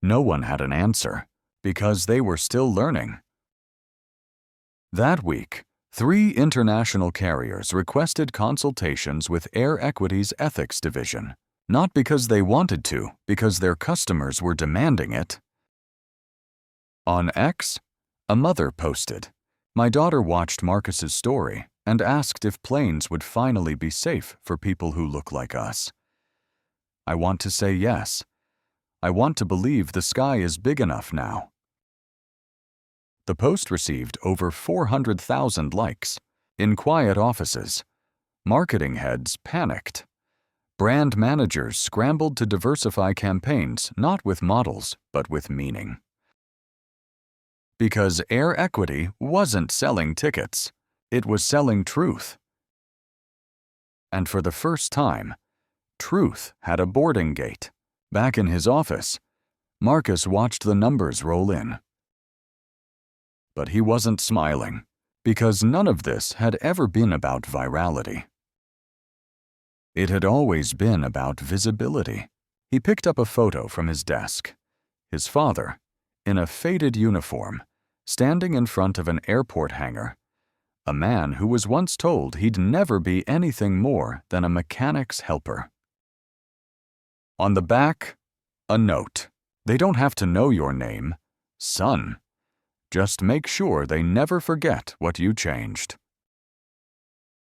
No one had an answer because they were still learning. That week, 3 international carriers requested consultations with Air Equity's ethics division, not because they wanted to, because their customers were demanding it. On X, a mother posted, "My daughter watched Marcus's story and asked if planes would finally be safe for people who look like us. I want to say yes. I want to believe the sky is big enough now." The post received over 400,000 likes. In quiet offices, marketing heads panicked. Brand managers scrambled to diversify campaigns not with models, but with meaning. Because Air Equity wasn't selling tickets, it was selling truth. And for the first time, truth had a boarding gate. Back in his office, Marcus watched the numbers roll in. But he wasn't smiling, because none of this had ever been about virality. It had always been about visibility. He picked up a photo from his desk. His father, in a faded uniform, standing in front of an airport hangar. A man who was once told he'd never be anything more than a mechanic's helper. On the back, a note. "They don't have to know your name, son. Just make sure they never forget what you changed."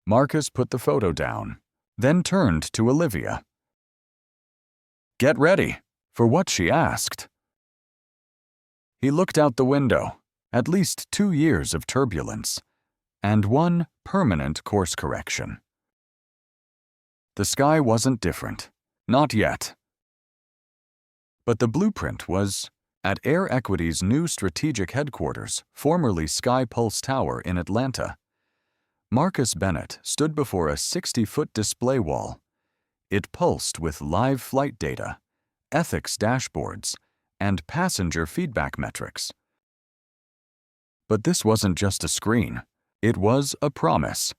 Marcus put the photo down, then turned to Olivia. "Get ready for what she asked." He looked out the window, at least 2 years of turbulence, and 1 permanent course correction. The sky wasn't different, not yet. But the blueprint was at Air Equity's new strategic headquarters, formerly Sky Pulse Tower in Atlanta. Marcus Bennett stood before a 60-foot display wall. It pulsed with live flight data, ethics dashboards, and passenger feedback metrics. But this wasn't just a screen. It was a promise.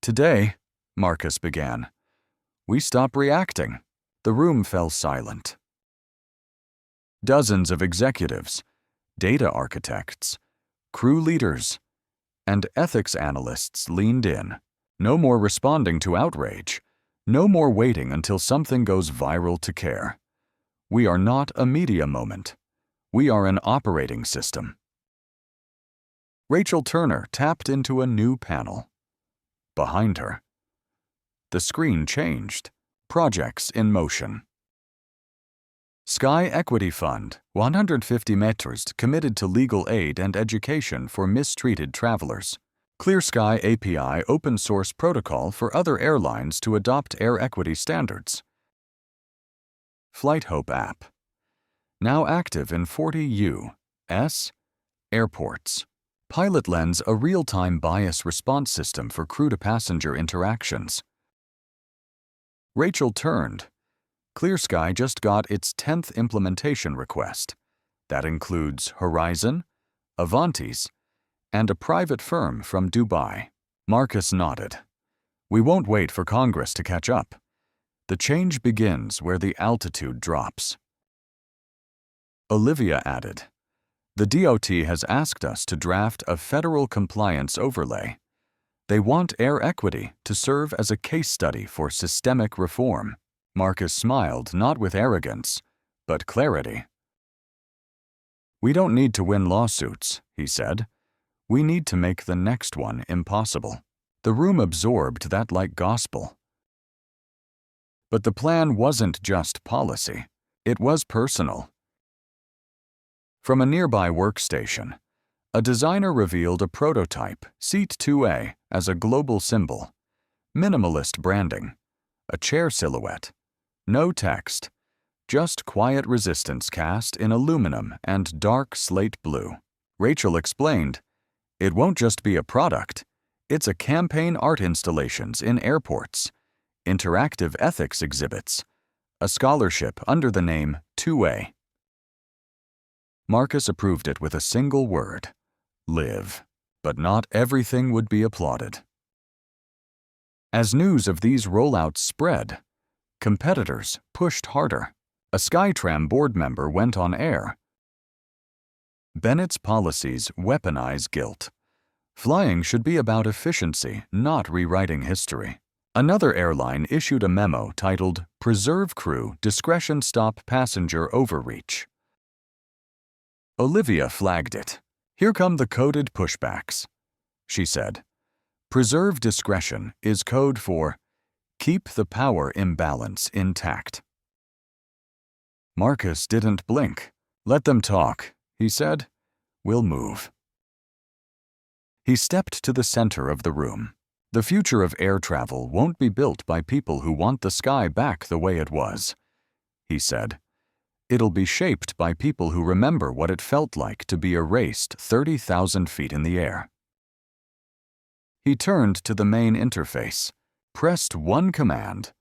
"Today," Marcus began, "we stop reacting." The room fell silent. Dozens of executives, data architects, crew leaders, and ethics analysts leaned in. No more responding to outrage. No more waiting until something goes viral to care. We are not a media moment. We are an operating system. Rachel Turner tapped into a new panel. Behind her, the screen changed. Projects in motion. Sky Equity Fund, 150 meters committed to legal aid and education for mistreated travelers. Clear Sky API open source protocol for other airlines to adopt air equity standards. Flight Hope app. Now active in 40 U.S. airports. Pilot Lens, a real-time bias response system for crew-to-passenger interactions. Rachel turned. Clear Sky just got its 10th implementation request. That includes Horizon, Avantis, and a private firm from Dubai. Marcus nodded. We won't wait for Congress to catch up. The change begins where the altitude drops. Olivia added, the DOT has asked us to draft a federal compliance overlay. They want air equity to serve as a case study for systemic reform. Marcus smiled, not with arrogance, but clarity. We don't need to win lawsuits, he said. We need to make the next one impossible. The room absorbed that like gospel. But the plan wasn't just policy. It was personal. From a nearby workstation, a designer revealed a prototype, Seat 2A, as a global symbol. Minimalist branding. A chair silhouette. No text. Just quiet resistance cast in aluminum and dark slate blue. Rachel explained, it won't just be a product. It's a campaign art installations in airports, interactive ethics exhibits, a scholarship under the name 2A. Marcus approved it with a single word, live, but not everything would be applauded. As news of these rollouts spread, competitors pushed harder. A SkyTram board member went on air. Bennett's policies weaponize guilt. Flying should be about efficiency, not rewriting history. Another airline issued a memo titled, Preserve Crew Discretion Stop Passenger Overreach. Olivia flagged it. Here come the coded pushbacks. She said, Preserve discretion is code for keep the power imbalance intact. Marcus didn't blink. Let them talk, he said. We'll move. He stepped to the center of the room. The future of air travel won't be built by people who want the sky back the way it was, he said. It'll be shaped by people who remember what it felt like to be erased 30,000 feet in the air. He turned to the main interface, pressed one command.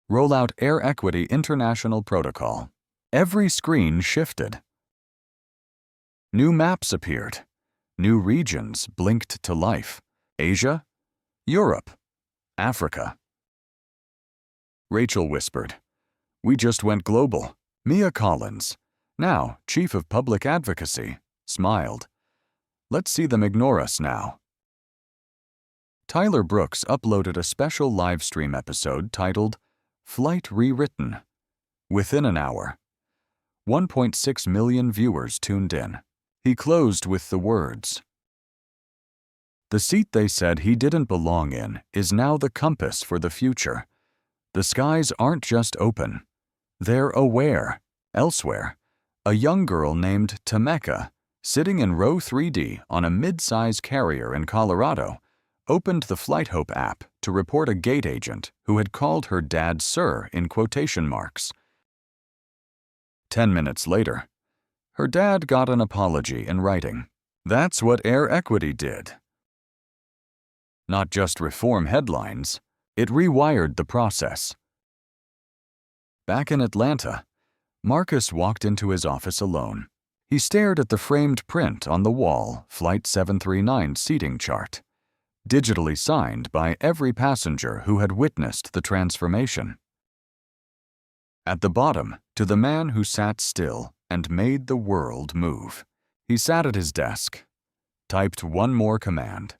Roll out Air Equity International Protocol. Every screen shifted. New maps appeared. New regions blinked to life. Asia, Europe, Africa. Rachel whispered, We just went global. Mia Collins, now Chief of Public Advocacy, smiled. Let's see them ignore us now. Tyler Brooks uploaded a special live stream episode titled Flight Rewritten. Within an hour, 1.6 million viewers tuned in. He closed with the words, The seat they said he didn't belong in is now the compass for the future. The skies aren't just open. They're aware. Elsewhere, a young girl named Tameka, sitting in row 3D on a mid-size carrier in Colorado, opened the Flight Hope app to report a gate agent who had called her dad Sir in quotation marks. 10 minutes later, her dad got an apology in writing. That's what Air Equity did. Not just reform headlines, it rewired the process. Back in Atlanta, Marcus walked into his office alone. He stared at the framed print on the wall, Flight 739 seating chart, digitally signed by every passenger who had witnessed the transformation. At the bottom, to the man who sat still and made the world move. He sat at his desk, typed one more command.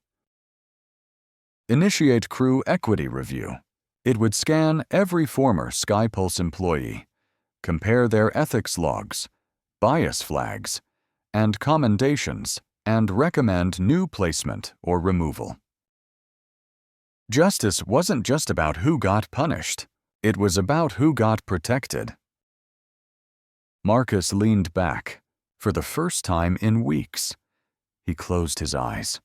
Initiate Crew Equity Review. It would scan every former SkyPulse employee, compare their ethics logs, bias flags, and commendations, and recommend new placement or removal. Justice wasn't just about who got punished. It was about who got protected. Marcus leaned back. For the first time in weeks, he closed his eyes.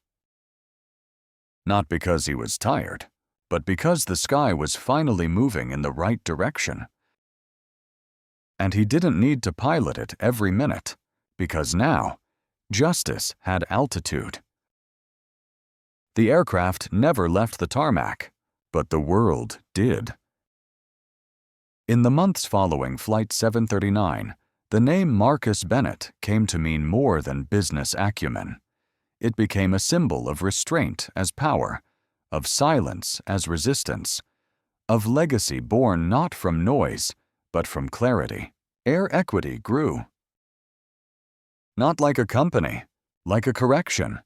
Not because he was tired, but because the sky was finally moving in the right direction. And he didn't need to pilot it every minute, because now, justice had altitude. The aircraft never left the tarmac, but the world did. In the months following Flight 739, the name Marcus Bennett came to mean more than business acumen. It became a symbol of restraint as power, of silence as resistance, of legacy born not from noise, but from clarity. Air Equity grew. Not like a company, like a correction.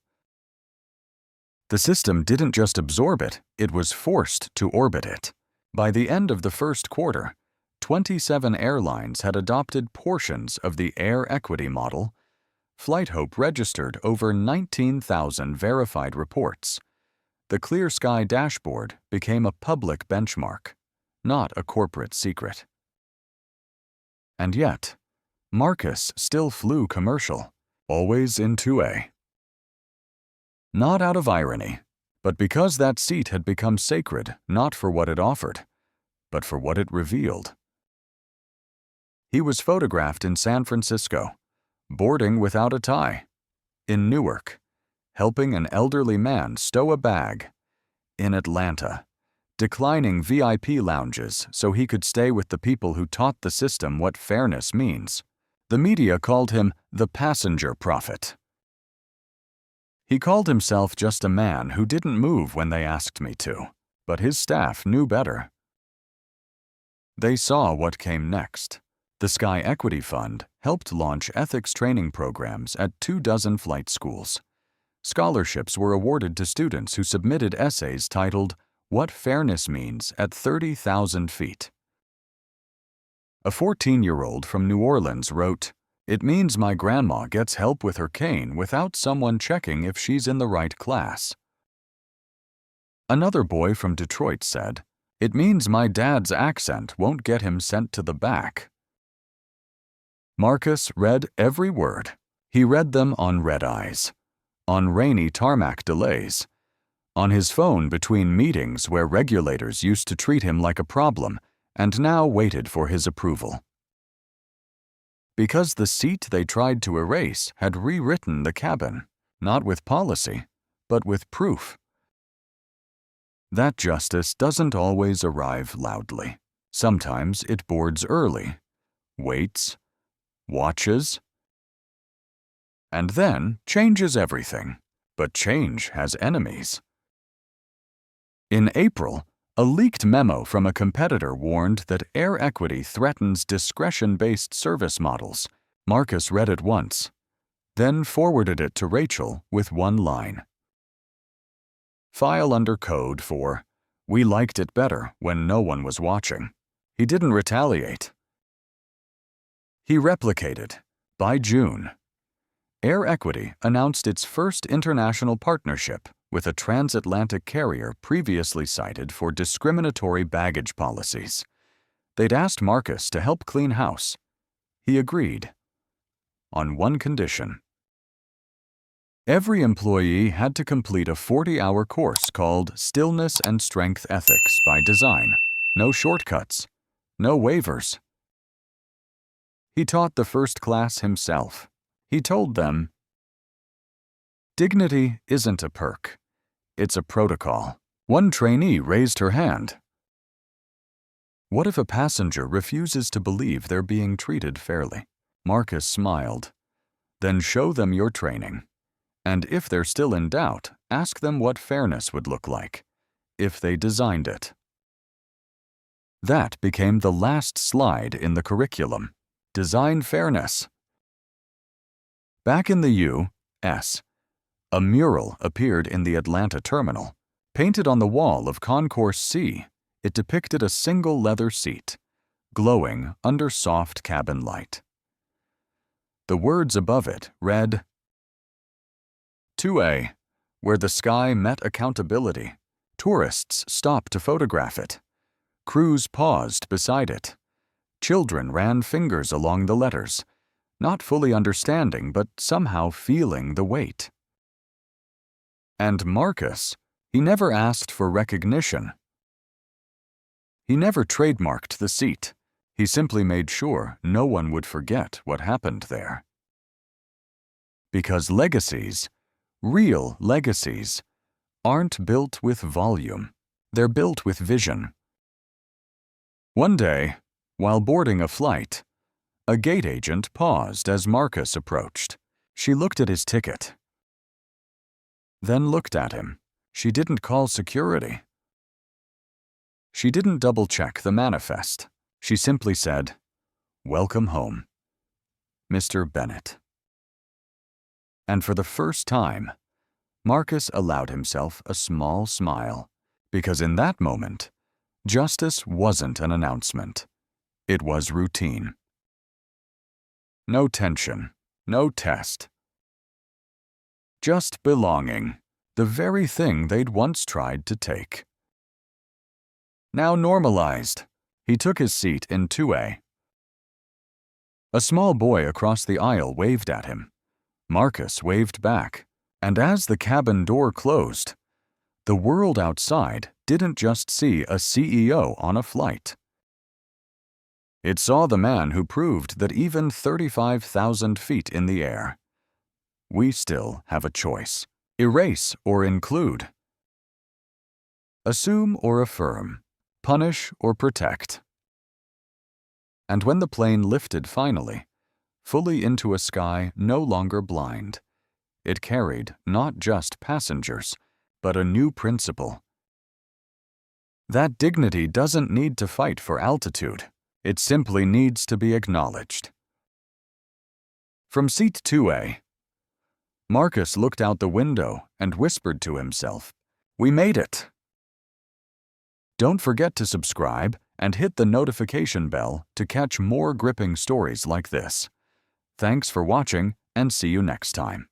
The system didn't just absorb it, it was forced to orbit it. By the end of the first quarter, 27 airlines had adopted portions of the Air Equity model. Flight Hope registered over 19,000 verified reports. The Clear Sky dashboard became a public benchmark, not a corporate secret. And yet, Marcus still flew commercial, always in 2A. Not out of irony, but because that seat had become sacred not for what it offered, but for what it revealed. He was photographed in San Francisco, boarding without a tie; in Newark, helping an elderly man stow a bag; in Atlanta, declining VIP lounges so he could stay with the people who taught the system what fairness means. The media called him the passenger prophet. He called himself just a man who didn't move when they asked me to, but his staff knew better. They saw what came next. The Sky Equity Fund helped launch ethics training programs at 24 flight schools. Scholarships were awarded to students who submitted essays titled "What Fairness Means at 30,000 Feet." A 14-year-old from New Orleans wrote, "It means my grandma gets help with her cane without someone checking if she's in the right class." Another boy from Detroit said, "It means my dad's accent won't get him sent to the back." Marcus read every word. He read them on red eyes, on rainy tarmac delays, on his phone between meetings where regulators used to treat him like a problem and now waited for his approval. Because the seat they tried to erase had rewritten the cabin, not with policy, but with proof. That justice doesn't always arrive loudly. Sometimes it boards early, waits, watches, and then changes everything. But change has enemies. In April, a leaked memo from a competitor warned that Air Equity threatens discretion-based service models. Marcus read it once, then forwarded it to Rachel with one line. File under code for, "We liked it better when no one was watching." He didn't retaliate. He replicated. By June, Air Equity announced its first international partnership with a transatlantic carrier previously cited for discriminatory baggage policies. They'd asked Marcus to help clean house. He agreed. On one condition. Every employee had to complete a 40-hour course called Stillness and Strength Ethics by Design. No shortcuts. No waivers. He taught the first class himself. He told them, "Dignity isn't a perk. It's a protocol." One trainee raised her hand. What if a passenger refuses to believe they're being treated fairly? Marcus smiled. Then show them your training. And if they're still in doubt, ask them what fairness would look like, if they designed it. That became the last slide in the curriculum. Design fairness. Back in the U.S., a mural appeared in the Atlanta terminal. Painted on the wall of Concourse C, it depicted a single leather seat, glowing under soft cabin light. The words above it read, "2A, where the sky met accountability. Tourists stopped to photograph it. Crews paused beside it. Children ran fingers along the letters, not fully understanding but somehow feeling the weight. And Marcus, he never asked for recognition. He never trademarked the seat. He simply made sure no one would forget what happened there. Because legacies, real legacies, aren't built with volume. They're built with vision. One day, while boarding a flight, a gate agent paused as Marcus approached. She looked at his ticket, then looked at him. She didn't call security. She didn't double-check the manifest. She simply said, "Welcome home, Mr. Bennett." And for the first time, Marcus allowed himself a small smile, because in that moment, justice wasn't an announcement. It was routine. No tension, no test. Just belonging, the very thing they'd once tried to take. Now normalized, he took his seat in 2A. A small boy across the aisle waved at him. Marcus waved back, and as the cabin door closed, the world outside didn't just see a CEO on a flight. It saw the man who proved that even 35,000 feet in the air, we still have a choice: erase or include, assume or affirm, punish or protect. And when the plane lifted finally, fully into a sky no longer blind, it carried not just passengers, but a new principle. That dignity doesn't need to fight for altitude. It simply needs to be acknowledged. From seat 2A, Marcus looked out the window and whispered to himself, "We made it." Don't forget to subscribe and hit the notification bell to catch more gripping stories like this. Thanks for watching, and see you next time.